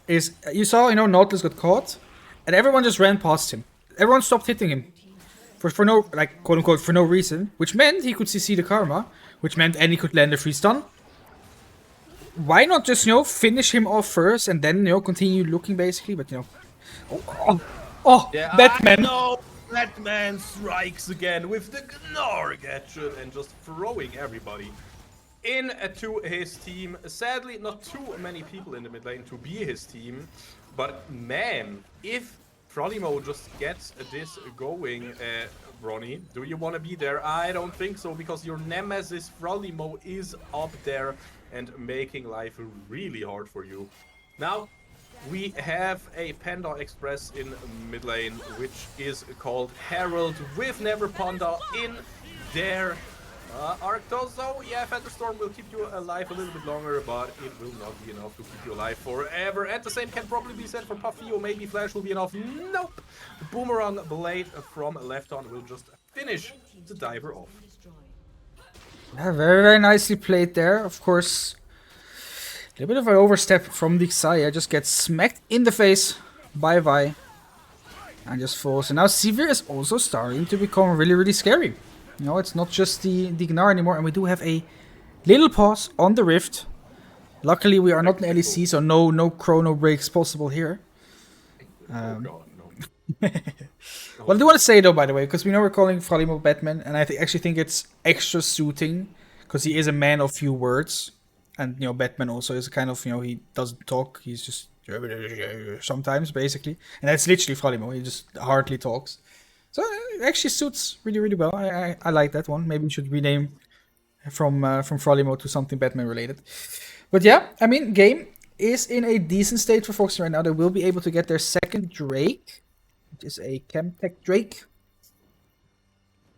is you saw, Nautilus got caught, and everyone just ran past him. Everyone stopped hitting him for no, like, quote unquote, for no reason, which meant he could CC the karma, which meant Annie could land a free stun. Why not just, finish him off first and then, continue looking basically? But, yeah, Batman! No, Batman strikes again with the Gnar gadget and just throwing everybody into his team. Sadly, not too many people in the mid lane to be his team. But man, if Frolimo just gets this going, Ronnie, do you want to be there? I don't think so, because your nemesis Frolimo is up there and making life really hard for you. Now, we have a Panda Express in mid lane, which is called Herald with Never Panda in there. Arctozo, yeah, Thunderstorm will keep you alive a little bit longer, but it will not be enough to keep you alive forever. And the same can probably be said for Puffy, or maybe Flash will be enough. Nope! The Boomerang Blade from left on will just finish the diver off. Yeah, very, very nicely played there. Of course, a little bit of an overstep from the Xayah. Just gets smacked in the face by Vi. And just falls. And now Sivir is also starting to become really, really scary. It's not just the Gnar anymore, and we do have a little pause on the Rift. Luckily, we are not in LEC, so no chrono breaks possible here. Oh god, no. What I do want to say, though, by the way, because we know we're calling Frolimo Batman, and I actually think it's extra suiting, because he is a man of few words. And, Batman also is a kind of, he doesn't talk, he's just sometimes, basically. And that's literally Frolimo, he just hardly talks. So it actually suits really, really well. I like that one. Maybe we should rename from Frolimo to something Batman related. But yeah, I mean, game is in a decent state for Foxnyr right now. They will be able to get their second Drake, which is a Chemtech Drake.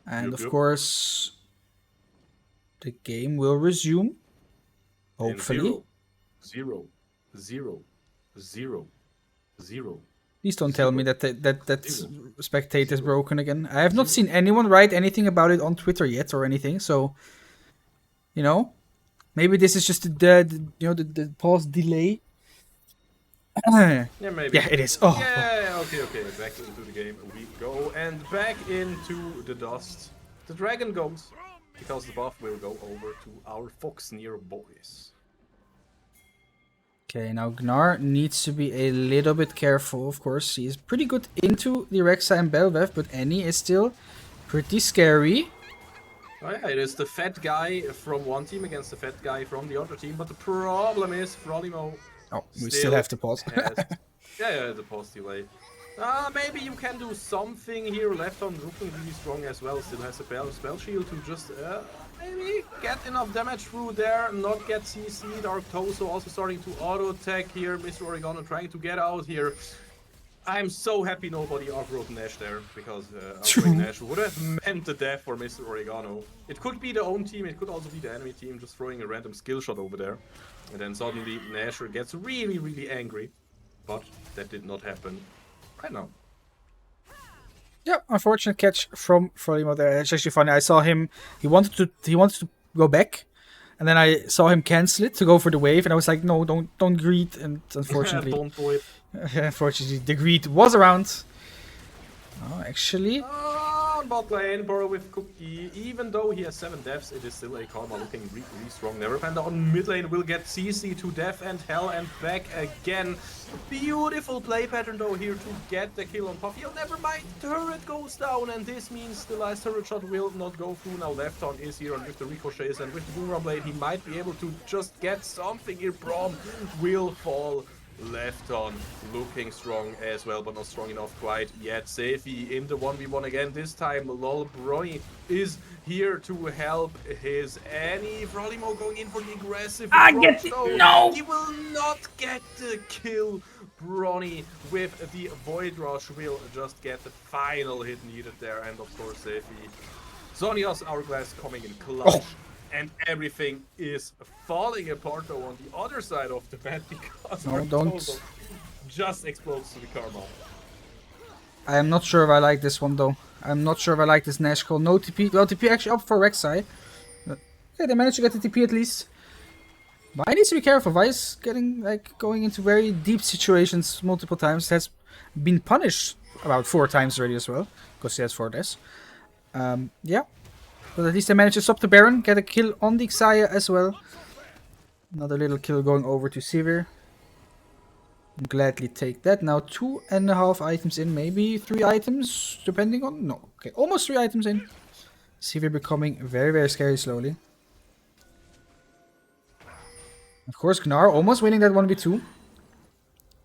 And of course, the game will resume. Hopefully. 0, 0, 0, 0, 0. Please don't tell me that spectate is broken again. I have not seen anyone write anything about it on Twitter yet or anything. So, you know, maybe this is just the pause delay. Yeah, maybe. Yeah, it is. Oh, Yeah, okay. Back into the game we go, and back into the dust. The dragon goes, because the buff will go over to our Foxnyr boys. okay. Now Gnar needs to be a little bit careful. Of course, he is pretty good into the Rexa and Belvev, but Annie is still pretty scary. Oh yeah, it is the fat guy from one team against the fat guy from the other team, but the problem is Frolimo. Oh, we still have to pause. Yeah, the pause delay. Maybe you can do something here. Left on looking really strong as well. Still has a spell shield to just maybe get enough damage through there. Not get CC'd. Arctoso also starting to auto attack here. Mr. Oregano trying to get out here. I'm so happy nobody aggroed Nash there, because aggroing Nash would have meant the death for Mr. Oregano. It could be the own team, it could also be the enemy team just throwing a random skill shot over there. And then suddenly Nash gets really angry. But that did not happen right now. Yeah, unfortunate catch from Frolimo there. It's actually funny. I saw him. He wanted to go back, and then I saw him cancel it to go for the wave, and I was like, no, don't greed. And unfortunately, Don't do it. unfortunately, the greed was around. Oh, actually, On bot lane, Burrow with Cookie. Even though he has 7 deaths, it is still a Karma looking really strong. Neverpanda on mid lane will get CC to death and hell and back again. Beautiful play pattern though here to get the kill on Puffy. Oh, never mind, turret goes down, and this means the last turret shot will not go through. Now left on is here, and with the ricochets and with the boomerang blade, he might be able to just get something here. Braum will fall. Left on looking strong as well, but not strong enough quite yet. Safety in the 1v1 again. This time Lol Brony is here to help his Annie. Frolimo going in for the aggressive approach. No! He will not get the kill. Brony with the Void Rush will just get the final hit needed there. And of course Safety. Zonia's Hourglass coming in clutch. And everything is falling apart though on the other side of the map, because our don't just explodes to the Karma. I am not sure if I like this one though. I'm not sure if I like this Nash call. No TP. Well, TP actually up for Rek'Sai. Okay, they managed to get the TP at least. Vi needs to be careful. Vi is going into very deep situations multiple times. Has been punished about 4 times already as well, because he has 4 deaths. Yeah. But at least they managed to stop the Baron, get a kill on the Xayah as well. Another little kill going over to Sivir. Gladly take that. Now 2.5 items in, maybe 3 items, depending on... No, okay, almost 3 items in. Sivir becoming very scary slowly. Of course, Gnar almost winning that 1v2.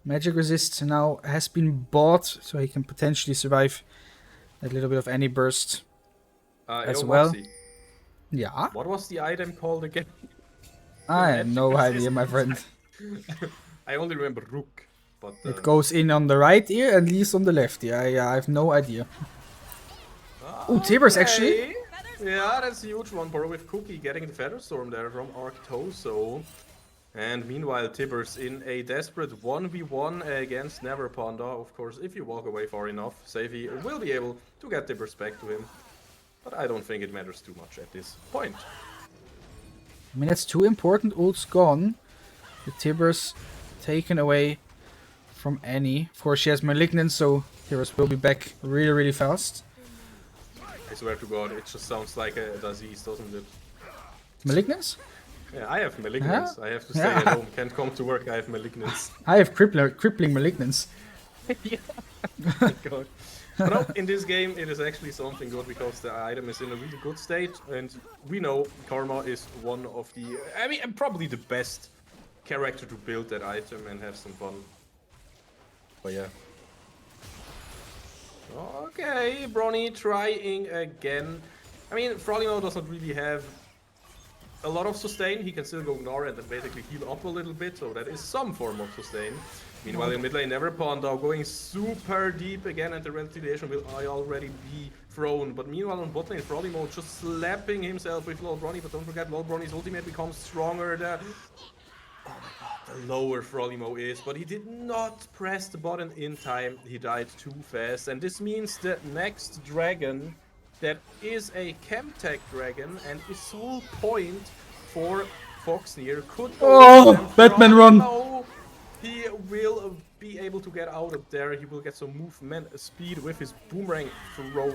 Magic Resist now has been bought, so he can potentially survive that little bit of any burst. As well. Moxie. Yeah. What was the item called again? I have no idea, my friend. I only remember Rook, but it goes in on the right ear and leaves on the left ear. I have no idea. Oh, Tibbers actually. Yeah, that's a huge one. Burrow with Cookie getting the Feather Storm there from Arctoso. And meanwhile, Tibbers in a desperate 1v1 against Neverpanda. Of course, if you walk away far enough, Savvy will be able to get Tibbers back to him. But I don't think it matters too much at this point. I mean, that's 2 important ults gone. The Tibbers taken away from Annie. Of course, she has Malignance, so Tibbers will be back really fast. I swear to God, it just sounds like a disease, doesn't it? Malignance? Yeah, I have Malignance. I have to stay at home. Can't come to work, I have Malignance. I have crippling Malignance. Yeah. Thank God. But no, in this game it is actually something good, because the item is in a really good state, and we know Karma is one of the, I mean, probably the best character to build that item and have some fun. But yeah. Okay, Bronny trying again. I mean, Frolimo doesn't really have a lot of sustain. He can still go Gnar and then basically heal up a little bit, so that is some form of sustain. Meanwhile, in mid lane, Neverpanda going super deep again, and the retaliation will already be thrown. But meanwhile, on bot lane, Frolimo just slapping himself with Lol Bronny. But don't forget, Lol Bronny's ultimate becomes stronger there. Oh my God. the lower Frolimo is, but he did not press the button in time. He died too fast, and this means the next dragon that is a Chemtech dragon and is sole point for Foxnyr could Oh, Batman run! No, he will be able to get out of there. He will get some movement speed with his boomerang throw,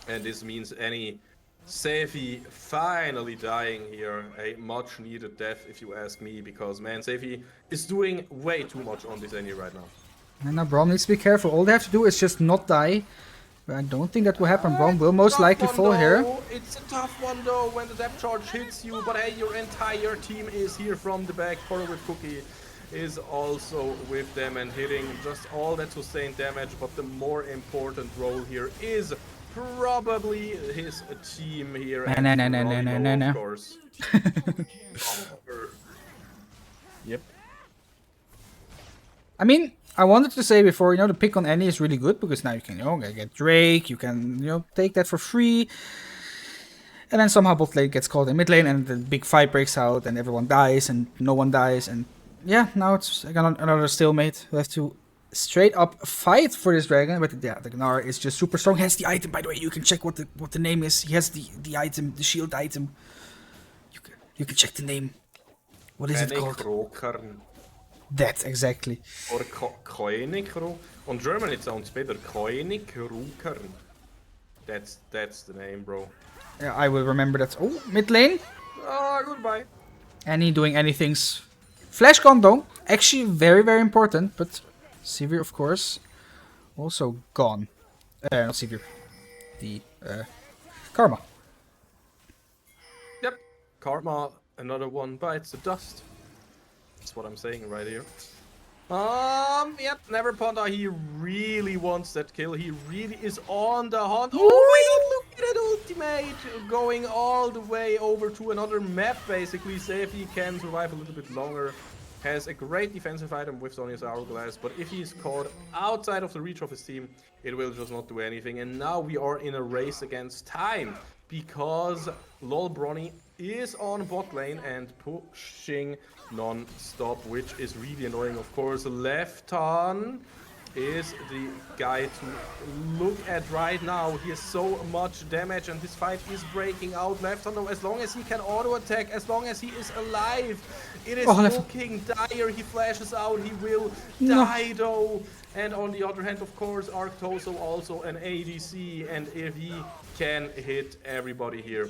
and this means any Seifi finally dying here, a much needed death if you ask me, because man, Seifi is doing way too much on this Annie right now. And now Braum needs to be careful. All they have to do is just not die. But I don't think that will happen. Braum will most likely fall here. It's a tough one though when the depth charge hits you, but hey, your entire team is here from the back. Poro with Cookie is also with them and hitting just all that sustained damage, but the more important role here is probably his team here. No. Of course. Yep. I mean, I wanted to say before, the pick on Annie is really good because now you can, get Drake, you can, take that for free. And then somehow bot lane gets caught in mid lane and the big fight breaks out and everyone dies and no one dies. And yeah, now it's another stalemate. We have to straight up fight for this dragon. But yeah, the Gnar is just super strong. He has the item, by the way. You can check what the name is. He has the item, the shield item. You can check the name. What is it called? That, exactly. Or Koenig. On German it sounds better. Koenig Rukern. That's the name, bro. Yeah, I will remember that. Oh, mid lane. Ah, goodbye. Annie doing anything's. Flash gone though. Actually very, very important. But Sivir, of course, also gone. Not Sivir. The Karma. Yep. Karma, another one bites the dust. That's what I'm saying right here. Yep, Never Panda, he really wants that kill. He really is on the hunt. Oh my god, look at that ultimate! Going all the way over to another map, basically. See if he can survive a little bit longer. Has a great defensive item with Sonya's Hourglass, but if he's caught outside of the reach of his team, it will just not do anything. And now we are in a race against time, because LOL Bronny is on bot lane and pushing non-stop, which is really annoying, of course. Lefton is the guy to look at right now. He has so much damage and this fight is breaking out. Lefton, as long as he can auto-attack, as long as he is alive, it is looking dire. He flashes out, he will die though. And on the other hand, of course, Arctoso also an ADC, and if he can hit everybody here,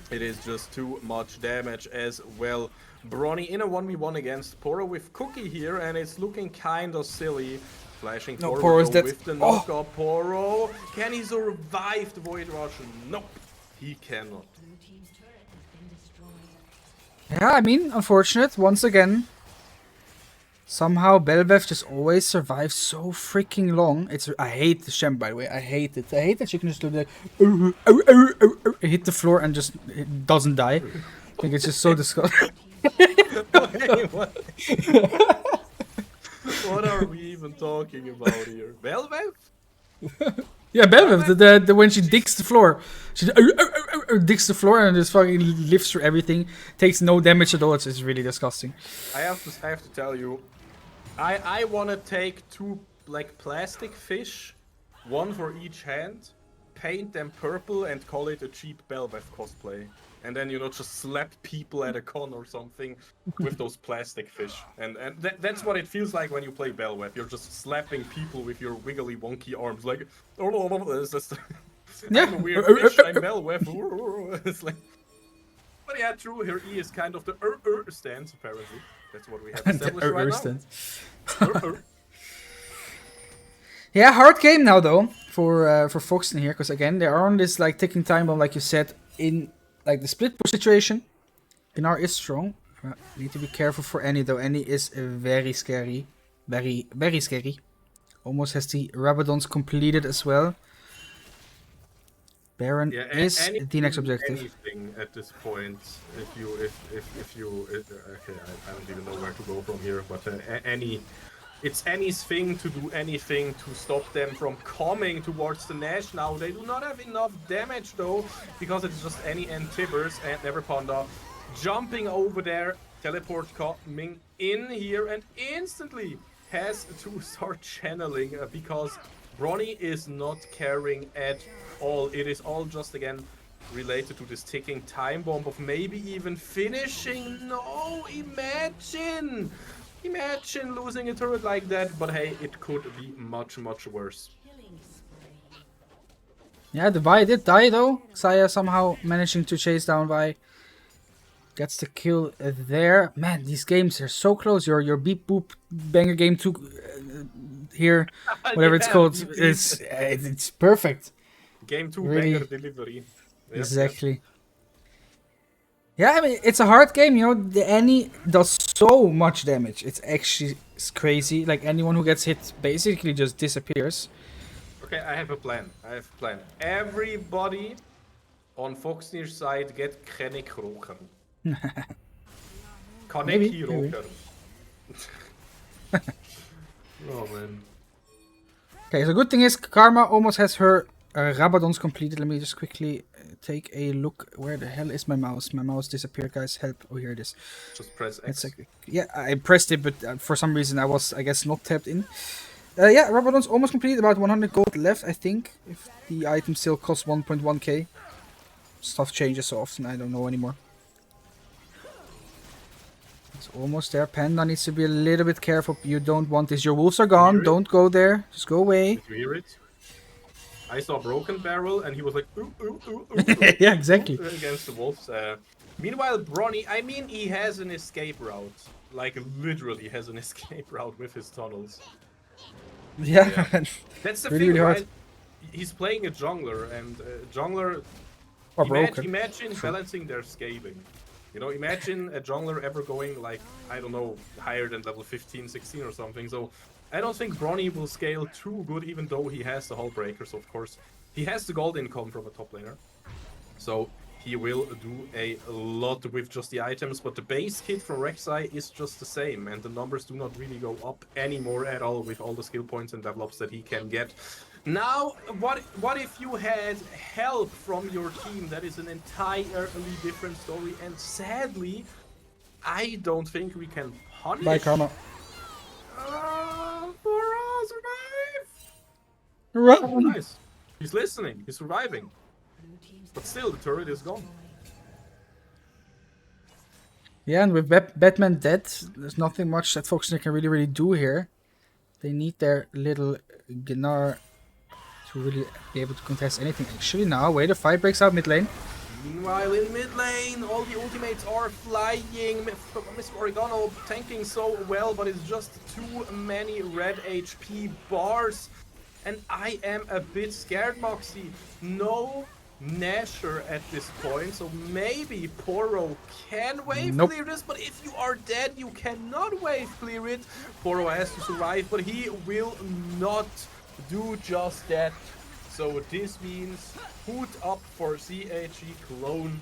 it is just too much damage as well. Bronny in a 1v1 against Poro with Cookie here, and it's looking kinda silly. Flashing forward with the knockup. Poro, can he survive the Void Rush? Nope, he cannot. Yeah, I mean, unfortunate, once again. Somehow Belvev just always survives so freaking long. I hate the Shem, by the way. I hate it. I hate that you can just do like hit the floor and just it doesn't die. I think it's just so disgusting. What are we even talking about here? Belvev? Yeah, Belvev. The when she digs the floor, she digs the floor and just fucking lifts through everything. Takes no damage at all. It's really disgusting. I have to tell you, I wanna take two like plastic fish, one for each hand, paint them purple and call it a cheap Belvev cosplay. And then, just slap people at a con or something with those plastic fish. And that's what it feels like when you play Belvev. You're just slapping people with your wiggly, wonky arms. Like, it's just I'm a weird fish, I'm Belvev. It's like, but yeah, true, her E is kind of the stance, apparently. That's what we have established right now. Yeah, hard game now, though, for Foxnyr here. Because, again, they are on this, like, ticking time bomb, like you said, in... like the split push situation. Gnar is strong. Need to be careful for Annie though. Annie is very scary. Very, very scary. Almost has the Rabadons completed as well. Baron is the next objective. Anything at this point, if you okay, I don't even know where to go from here, but it's Annie's thing to do anything to stop them from coming towards the Nash now. They do not have enough damage though, because it's just Annie and Tibbers and Never Panda jumping over there, teleport coming in here and instantly has to start channeling because Bronny is not caring at all. It is all just again related to this ticking time bomb of maybe even finishing. No, imagine losing a turret like that, but hey, it could be much worse. Yeah, the Vi did die though. Xayah somehow managing to chase down Vi. Gets the kill there. Man, these games are so close. Your beep boop banger game 2 here, whatever it's Yeah, called, beep, beep. it's perfect. Game 2 Really? banger delivery. Yep, Exactly. Yeah, I mean, it's a hard game, you know. The Annie does so much damage. It's crazy. Like, anyone who gets hit basically just disappears. Okay, I have a plan. Everybody on Foxnyr's side get Kenny Kroken. Maybe. Kroken. Oh man. Okay, so good thing is Karma almost has her Rabadons completed. Let me just quickly take a look. Where the hell is my mouse? My mouse disappeared, guys. Help. Oh, here it is. Just press X. Yeah, I pressed it, but for some reason I was, I guess, not tapped in. Yeah, Rabadon's almost complete. About 100 gold left, I think. If the item still costs 1.1k. Stuff changes so often, I don't know anymore. It's almost there. Panda needs to be a little bit careful. You don't want this. Your wolves are gone. Don't go there. Just go away. Did you hear it? I saw Broken Barrel and he was like, ooh, ooh, ooh, ooh, Yeah, exactly. against the wolves. Meanwhile, Bronny, I mean, he has an escape route. Like, literally has an escape route with his tunnels. Yeah. That's the Really, thing, really hard. right? He's playing a jungler, and jungler... Or broken. Imagine balancing their scaling. You know, imagine a jungler ever going, like, I don't know, higher than level 15, 16 or something. So, I don't think Bronny will scale too good, even though he has the Hull Breakers, of course. He has the gold income from a top laner. So, he will do a lot with just the items, but the base kit from Rek'Sai is just the same, and the numbers do not really go up anymore at all with all the skill points and level ups that he can get. Now, what if you had help from your team? That is an entirely different story, and sadly, I don't think we can punish... Bye, Karma. Survive! Run! Oh, nice. He's listening, he's surviving. But still, the turret is gone. Yeah, and with Batman dead, there's nothing much that Foxnyr can really do here. They need their little Gnar to really be able to contest anything. Actually, now, wait, a fight breaks out mid lane. Meanwhile, in mid lane, all the ultimates are flying. Miss Oregano tanking so well, but it's just too many red HP bars. And I am a bit scared, Moxie. No Nasher at this point, so maybe Poro can wave clear this, but if you are dead, you cannot wave clear it. Poro has to survive, but he will not do just that. So this means hood up for CHG clone.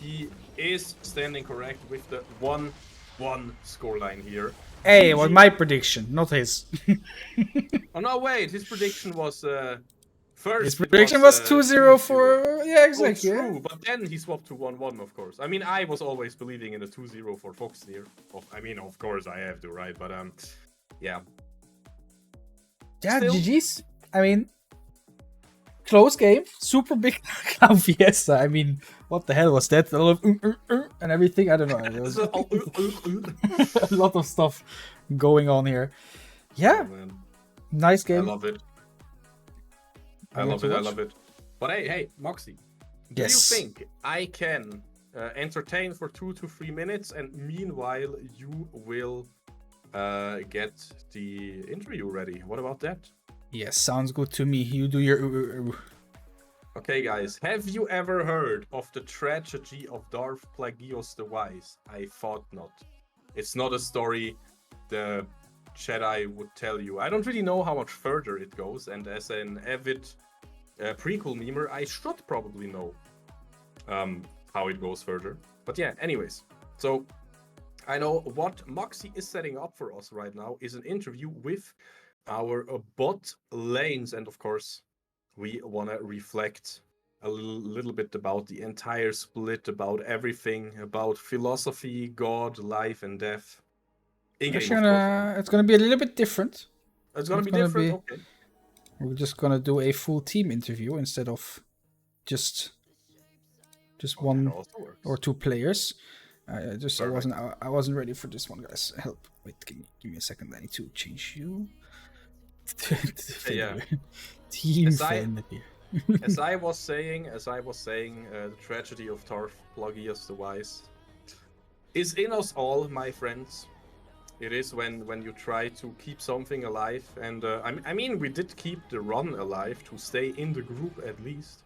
He is standing correct with the 1-1 scoreline here. Hey, it was my prediction, not his. Oh no, wait, his prediction was first. His prediction was 2-0 for... Yeah, exactly. Oh, true, but then he swapped to 1-1, of course. I mean, I was always believing in a 2-0 for Foxnyr. I mean, of course I have to, right? But yeah. Yeah, Still... GG's. I mean, close game, super big Clown Fiesta. I mean, what the hell was that? A lot of and everything. I don't know. It was a lot of stuff going on here. Yeah, oh, nice game. I love it. I love it. But hey, Moxie. Do you think I can entertain for 2 to 3 minutes, and meanwhile you will get the interview ready? What about that? Yes, sounds good to me. You do your... Okay, guys, have you ever heard of the tragedy of Darth Plagueis the Wise? I thought not. It's not a story the Jedi would tell you. I don't really know how much further it goes, and as an avid prequel memer, I should probably know how it goes further. But yeah, anyways. So, I know what Moxie is setting up for us right now is an interview with our bot lanes, and of course we want to reflect a little bit about the entire split, about everything, about philosophy, God, life, and death. In-game, of course. It's gonna be a little bit different. It's gonna not be gonna different. be- Okay. We're just gonna do a full team interview instead of just Oh, that one also works. or two players. I Perfect. wasn't ready for this one, guys. Help! Wait, give me a second. I need to change you. Yeah. Team As I- Fenrir. As I was saying, the tragedy of Tarf Plagius the Wise is in us all, my friends. It is when you try to keep something alive, and I mean, we did keep the run alive to stay in the group at least.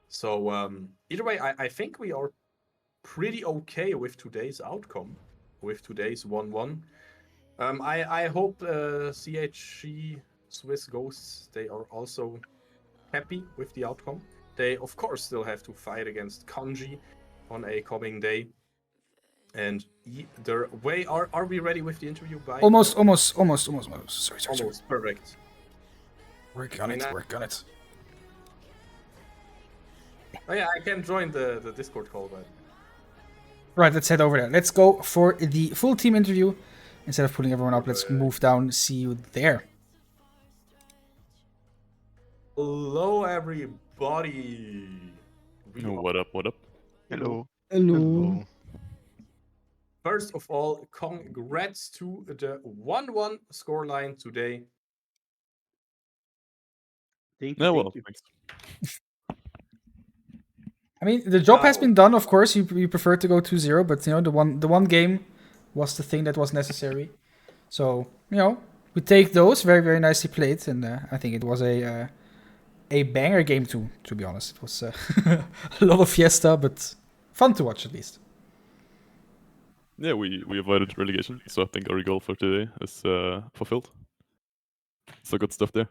So either way, I think we are pretty okay with today's outcome, with today's 1-1. I hope CHG Swiss Ghosts, they are also happy with the outcome. They of course still have to fight against Kanji on a coming day. And their way, are we ready with the interview? By Almost. Sorry. almost perfect. Work on it. Oh yeah, I can join the Discord call, but Right, let's head over there. Let's go for the full team interview. Instead of pulling everyone up, let's move down. See you there. hello everybody. What up? Hello. Hello. First of all, congrats to the 1-1 scoreline today. Thank Yeah, you. well, Thank you. thanks. I mean, the job has Now- been done. Of course, you prefer to go 2-0, but you know the one game was the thing that was necessary. So you know we take those very very nicely played, and I think it was a banger game too. To be honest, it was a lot of fiesta, but fun to watch at least. Yeah, we avoided relegation, so I think our goal for today is fulfilled. So good stuff there.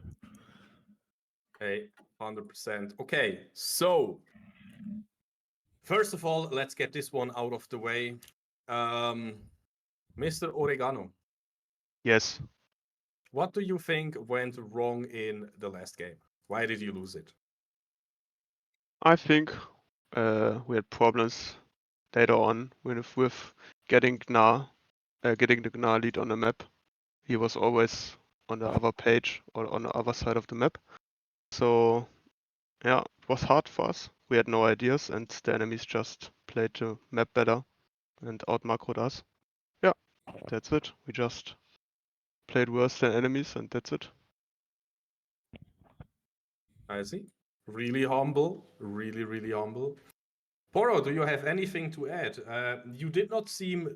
Okay, 100%. Okay, so first of all, let's get this one out of the way. Mr. Oregano, Yes. what do you think went wrong in the last game? Why did you lose it? I think we had problems later on with getting getting the Gnar lead on the map. He was always on the other page or on the other side of the map. So yeah, it was hard for us. We had no ideas and the enemies just played the map better and out macroed us. Yeah, that's it. We just played worse than enemies and that's it. I see. Really humble. Really humble. Poro, do you have anything to add? You did not seem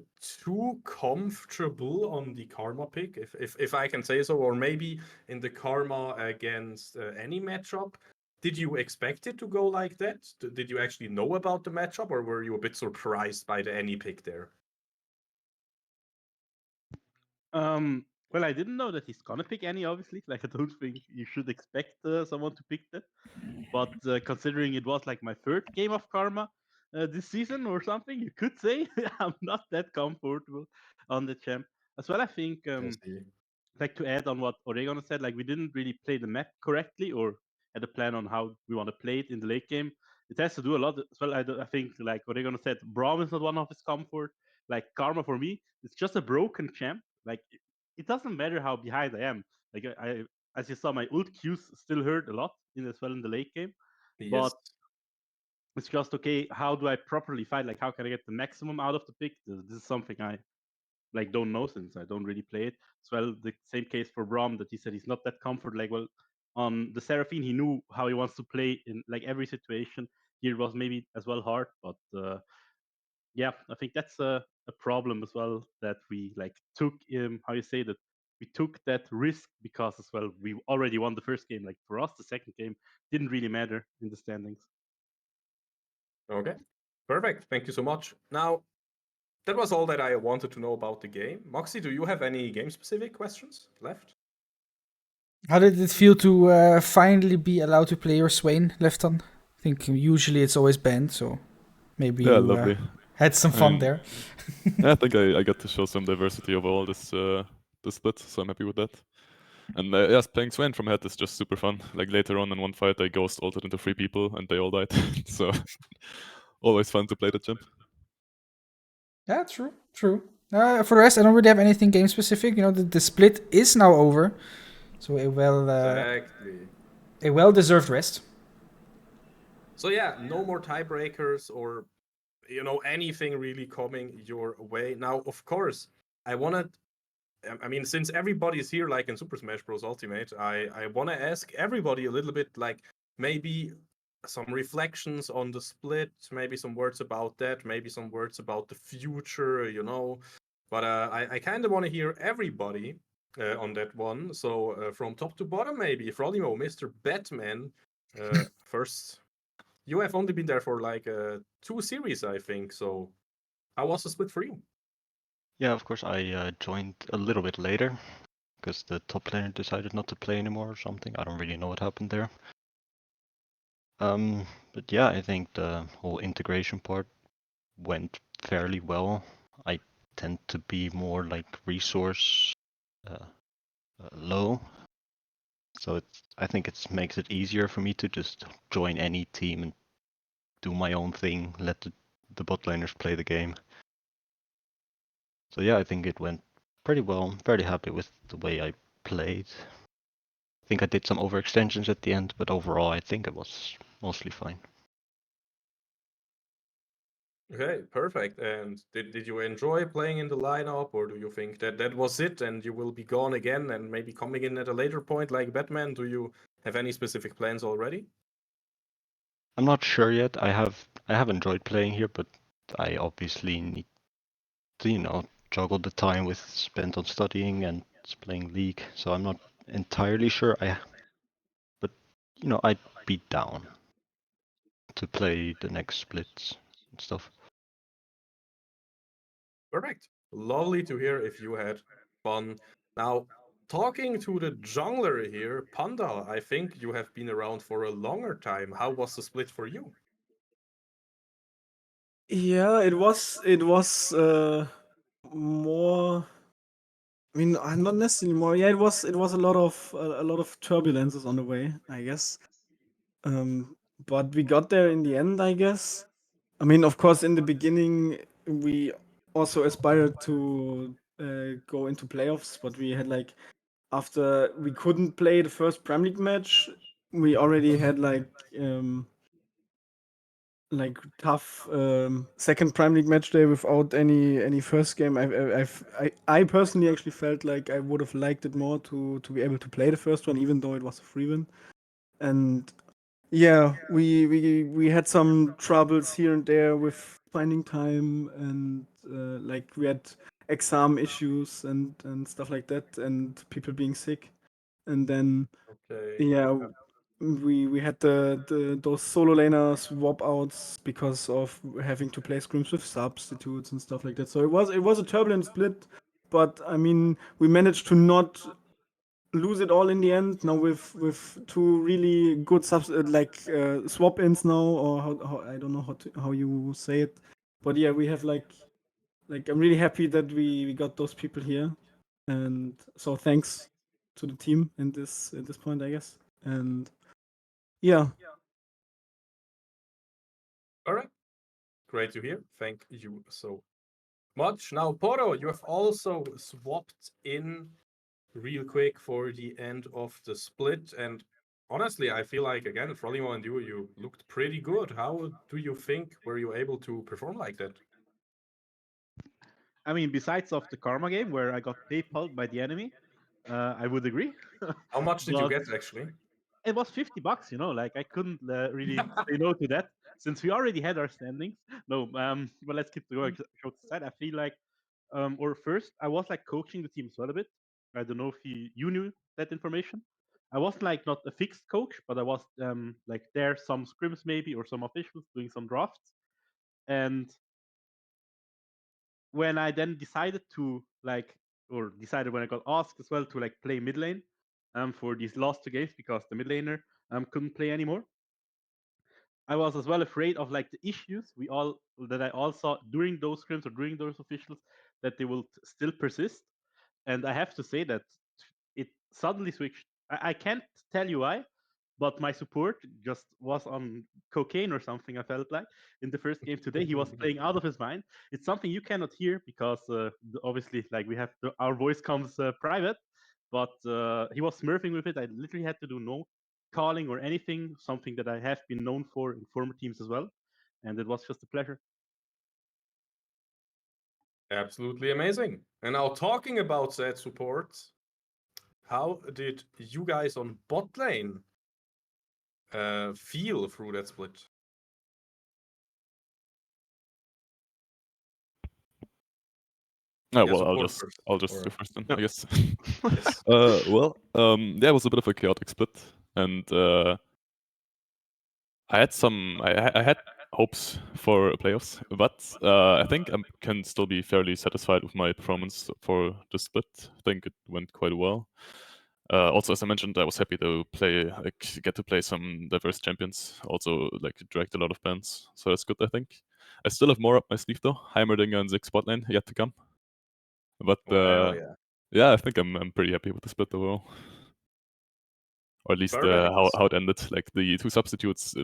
too comfortable on the Karma pick, if I can say so, or maybe in the Karma against any matchup. Did you expect it to go like that? Did you actually know about the matchup, or were you a bit surprised by the any pick there? Well, I didn't know that he's gonna pick any. Obviously, like I don't think you should expect someone to pick that. But considering it was like my third game of Karma this season or something, you could say I'm not that comfortable on the champ. As well, I think like to add on what Oregano said, like we didn't really play the map correctly or had a plan on how we want to play it in the late game. It has to do a lot as well. I think like Oregano said, Braum is not one of his comfort. Like Karma for me, it's just a broken champ. Like it doesn't matter how behind I am. Like I as you saw, my ult Qs still hurt a lot in as well in the late game. Yes. But it's just okay. How do I properly fight? Like how can I get the maximum out of the pick? This is something I like don't know since I don't really play it. As well, the same case for Braum that he said he's not that comfort. Like well, on the Seraphine he knew how he wants to play in like every situation. Here was maybe as well hard, but yeah, I think that's a problem as well that we like took how you say that we took that risk because as well we already won the first game. Like for us, the second game didn't really matter in the standings. Okay, perfect. Thank you so much. Now, that was all that I wanted to know about the game. Moxie, do you have any game-specific questions left? How did it feel to finally be allowed to play your Swain, Lefton? I think usually it's always banned, so maybe Yeah, you lovely. had some I fun mean, there. Yeah, I think I got to show some diversity overall this split, so I'm happy with that. And yes, playing Swain from head is just super fun. Like later on in one fight, I ghost ulted into 3 people and they all died. So always fun to play that champ. Yeah, true, true. For the rest, I don't really have anything game specific. You know, the split is now over, so Exactly. a well deserved rest. So yeah, no more tiebreakers or anything really coming your way. Now, of course, I wanted. I mean, since everybody's here, like in Super Smash Bros. Ultimate, I want to ask everybody a little bit, like maybe some reflections on the split, maybe some words about that, maybe some words about the future. But I kind of want to hear everybody on that one. So from top to bottom, maybe Frolimo, Mr. Batman, first. You have only been there for like 2 series, I think. So how was the split for you? Yeah, of course, I joined a little bit later because the top laner decided not to play anymore or something. I don't really know what happened there. But yeah, I think the whole integration part went fairly well. I tend to be more like resource low, so I think it makes it easier for me to just join any team and do my own thing, let the bot laners play the game. So yeah, I think it went pretty well. I'm fairly happy with the way I played. I think I did some overextensions at the end, but overall I think it was mostly fine. Okay, perfect. And did you enjoy playing in the lineup, or do you think that that was it and you will be gone again and maybe coming in at a later point like Batman? Do you have any specific plans already? I'm not sure yet. I have enjoyed playing here, but I obviously need to, juggle the time with spent on studying and playing League. So I'm not entirely sure. But I'd be down to play the next splits and stuff. Perfect. Lovely to hear if you had fun. Now, talking to the jungler here, Panda, I think you have been around for a longer time. How was the split for you? Yeah, it was more. I mean, not necessarily more. Yeah, it was a lot of turbulences on the way, I guess. But we got there in the end, I guess. I mean, of course, in the beginning we also aspired to go into playoffs, but we had after we couldn't play the first Prem League match, we already had tough second Prime League match day without any first game. I personally actually felt like I would have liked it more to be able to play the first one, even though it was a free win. And yeah, we had some troubles here and there with finding time, and we had exam issues and stuff like that, and people being sick. And then Okay. yeah, we had those solo laner swap outs because of having to play scrims with substitutes and stuff like that. So it was a turbulent split, but I mean we managed to not lose it all in the end. Now with two really good swap ins now, or how I don't know how you say it, but yeah, we have I'm really happy that we got those people here, and so thanks to the team in this at this point, I guess. And yeah, All right. Great to hear. Thank you so much. Now, Poro, you have also swapped in real quick for the end of the split. And honestly, I feel like, again, Frolimo and you looked pretty good. How do you think were you able to perform like that? I mean, besides of the karma game where I got PayPal by the enemy, I would agree. How much did you But get, actually? it was $50, like I couldn't really say no to that since we already had our standings. No, but let's keep the going. Jokes aside, I feel like, or first, I was like coaching the team as well a bit. I don't know if you knew that information. I was like not a fixed coach, but I was like there some scrims maybe or some officials doing some drafts. And when I then decided to or decided when I got asked as well to like play mid lane for these last 2 games because the mid laner couldn't play anymore. I was as well afraid of like the issues that I all saw during those scrims or during those officials that they will still persist. And I have to say that it suddenly switched. I can't tell you why, but my support just was on cocaine or something. I felt like in the first game today, he was playing out of his mind. It's something you cannot hear because obviously, like we have our voice comes private, but he was smurfing with it. I literally had to do no calling or anything, something that I have been known for in former teams as well, and it was just a pleasure. Absolutely amazing. And now talking about that support, how did you guys on bot lane feel through that split? Oh, Yeah, well, support first, I'll just or- do first then, Yeah. I guess. Yes. Yeah, it was a bit of a chaotic split, and I had hopes for playoffs, but I think I can still be fairly satisfied with my performance for the split. I think it went quite well. Also, as I mentioned, I was happy to get to play some diverse champions. Also, dragged a lot of bans, so that's good. I think I still have more up my sleeve though. Heimerdinger and Zig spot lane yet to come. But Well, yeah. yeah, I think I'm pretty happy with the split overall. Or at least Perfect. how it ended. Like the two substitutes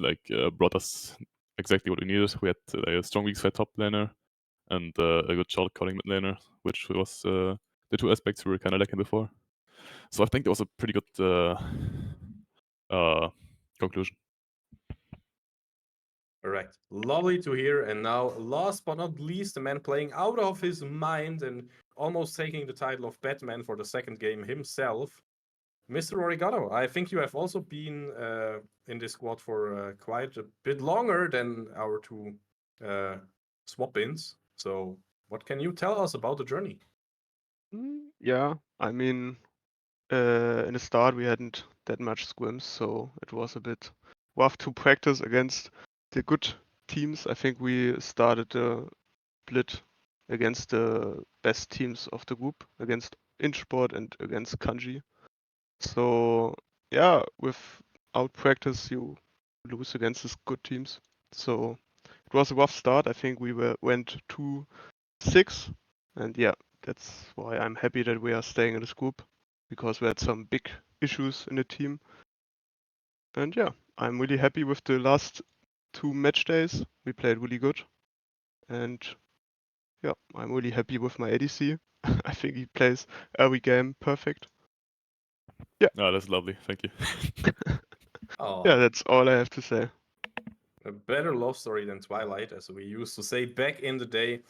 brought us exactly what we needed. We had a strong weak side top laner and a good short calling mid laner, which was the two aspects we were kind of lacking before. So I think that was a pretty good conclusion. Correct. Lovely to hear. And now, last but not least, the man playing out of his mind and almost taking the title of Batman for the second game himself, Mr. Oregano. I think you have also been in this squad for quite a bit longer than our two swap-ins. So, what can you tell us about the journey? Yeah, I mean, in the start we hadn't that much squims, so it was a bit rough to practice against the good teams. I think we started the split against the best teams of the group, against Inchport and against Kanji. So yeah, without practice you lose against these good teams. So it was a rough start. I think we went 2-6, and yeah, that's why I'm happy that we are staying in this group, because we had some big issues in the team. And yeah, I'm really happy with the last 2 match days. We played really good. And yeah, I'm really happy with my ADC. I think he plays every game perfect. Yeah. Oh, that's lovely. Thank you. Yeah, Oh, that's all I have to say. a better love story than Twilight, as we used to say back in the day.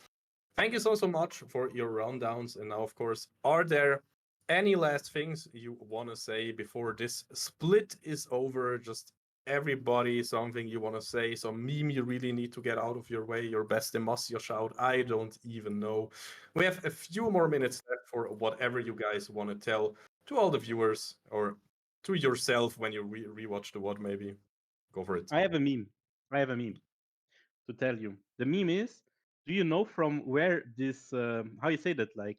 Thank you so much for your rundowns. And now, of course, are there any last things you want to say before this split is over? Just everybody, something you want to say, some meme you really need to get out of your way, your best Demacia shout. I don't even know. We have a few more minutes left for whatever you guys want to tell to all the viewers or to yourself when you rewatch the WOD, maybe. Go for it. I have a meme. I have a meme to tell you. The meme is: do you know from where this how you say that, like,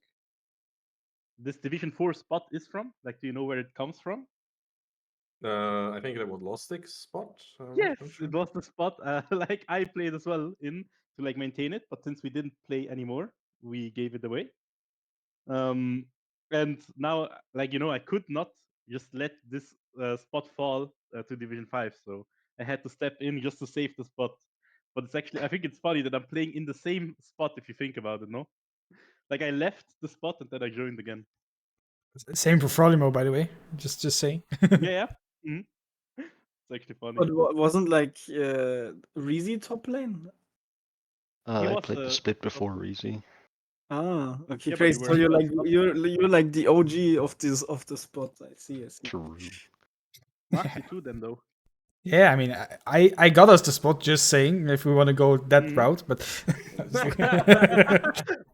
this Division 4 spot is from? Like, do you know where it comes from? I think that was Lostic spot. Yes, Not sure. it was the spot like I played as well in to like maintain it, but since we didn't play anymore, we gave it away. And now, like, I could not just let this spot fall to Division 5, so I had to step in just to save the spot. But it's actually, I think it's funny that I'm playing in the same spot if you think about it, no? Like, I left the spot and then I joined again. Same for Frolimo, by the way. Just saying. Yeah. Mhm. It's actually funny. But wasn't like Reezy top lane? He I was played the split before Reezy. Ah, okay, Yeah, but you crazy. were So you're like not you're like the OG of the spot. I see. True. Maxi too then, though. Yeah, I mean, I got us the spot. Just saying, if we want to go that Mhm. route, but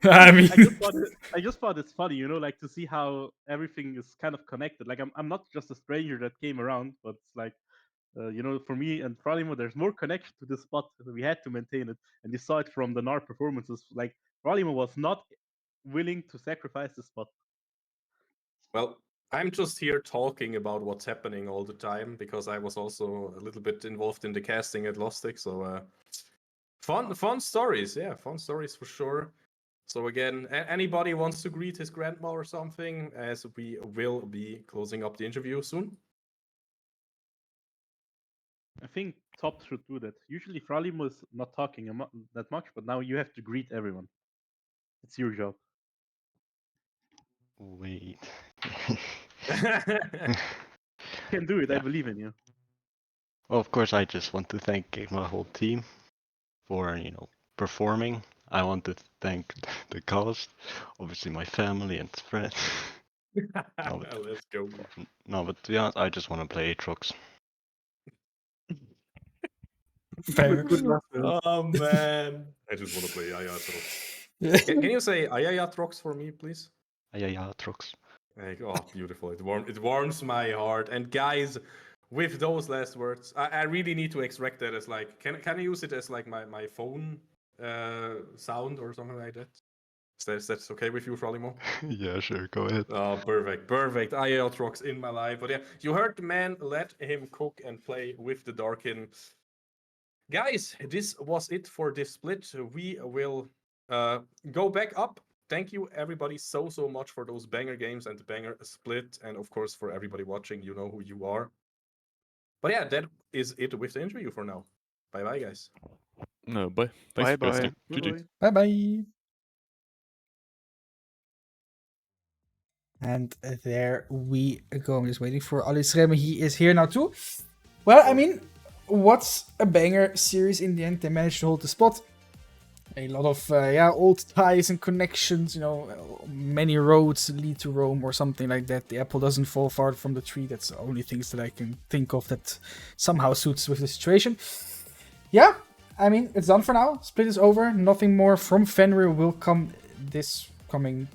I mean, I just thought it's funny, like, to see how everything is kind of connected. Like, I'm not just a stranger that came around, but it's like, for me and Frolimo, there's more connection to the spot. We had to maintain it, and you saw it from the NAR performances. Like, Frolimo was not willing to sacrifice the spot. Well, I'm just here talking about what's happening all the time because I was also a little bit involved in the casting at Lostic. So fun stories, yeah, fun stories for sure. So again, anybody wants to greet his grandma or something, as we will be closing up the interview soon. I think Top should do that. Usually Fralim was not talking that much, but now you have to greet everyone. It's your job. Wait. You can do it. I Yeah. believe in you. Well, of course, I just want to thank my whole team for, performing. I want to thank the cast, obviously my family and friends. Let's go. No, but to be honest, I just want to play Aatrox. Fair. Good luck. Oh man, I just want to play Ayatrox. Can you say Ayatrox for me, please? Aatrox. Like, oh, beautiful. It warms my heart. And guys, with those last words, I really need to extract that as like, can I use it as like my phone sound or something like that? That's okay with you, Frolimo? Yeah, sure, go ahead. Oh, perfect. Ayatrox in my life. But yeah, you heard the man. Let him cook and play with the Darkin. Guys, this was it for this split. We will go back up. Thank you, everybody, so much for those banger games and the banger split. And of course, for everybody watching, you know who you are. But yeah, that is it with the interview for now. Bye, guys. No, bye. Thanks for Bye-bye. listening. GG. Bye-bye. Bye-bye. And there we go. I'm just waiting for Alice Remme. He is here now too. Well, I mean, what's a banger series in the end? They managed to hold the spot. A lot of old ties and connections. Many roads lead to Rome or something like that. The apple doesn't fall far from the tree. That's the only things that I can think of that somehow suits with the situation. Yeah, I mean, it's done for now. Split is over. Nothing more from Fenrir will come this coming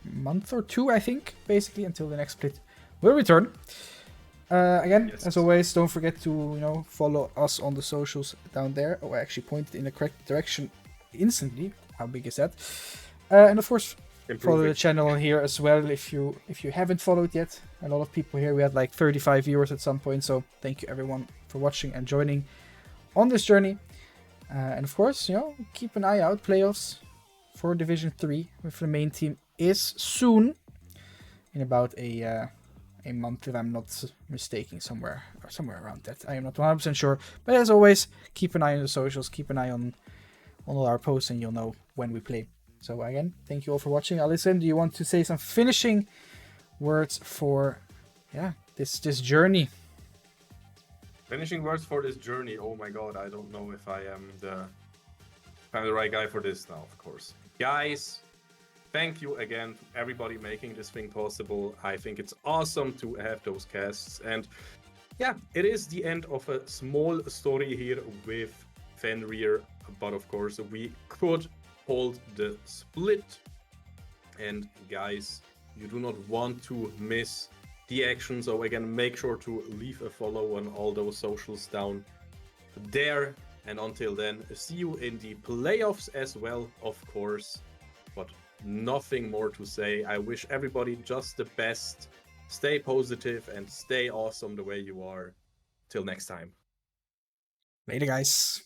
month or two, I think, basically, until the next split will return. Again, Yes. as always, don't forget to follow us on the socials down there. Oh, I actually pointed in the correct direction instantly. How big is that? And of course, follow the channel here as well if you haven't followed yet. A lot of people here. We had like 35 viewers at some point, so thank you everyone for watching and joining on this journey. And of course, keep an eye out. Playoffs for Division 3 with the main team is soon, in about a month, if I'm not mistaken, somewhere around that. I am not 100% sure, but as always, keep an eye on the socials, keep an eye on all our posts, and you'll know when we play. So again, thank you all for watching. Alison, do you want to say some finishing words for this journey? Finishing words for this journey. Oh my god, I don't know if I'm the right guy for this now, of course. Guys, thank you again to everybody making this thing possible. I think it's awesome to have those casts. And yeah, it is the end of a small story here with Fenrir. But of course, we could hold the split. And guys, you do not want to miss the action. So again, make sure to leave a follow on all those socials down there. And until then, see you in the playoffs as well, of course. But nothing more to say. I wish everybody just the best. Stay positive and stay awesome the way you are. Till next time. Later, guys.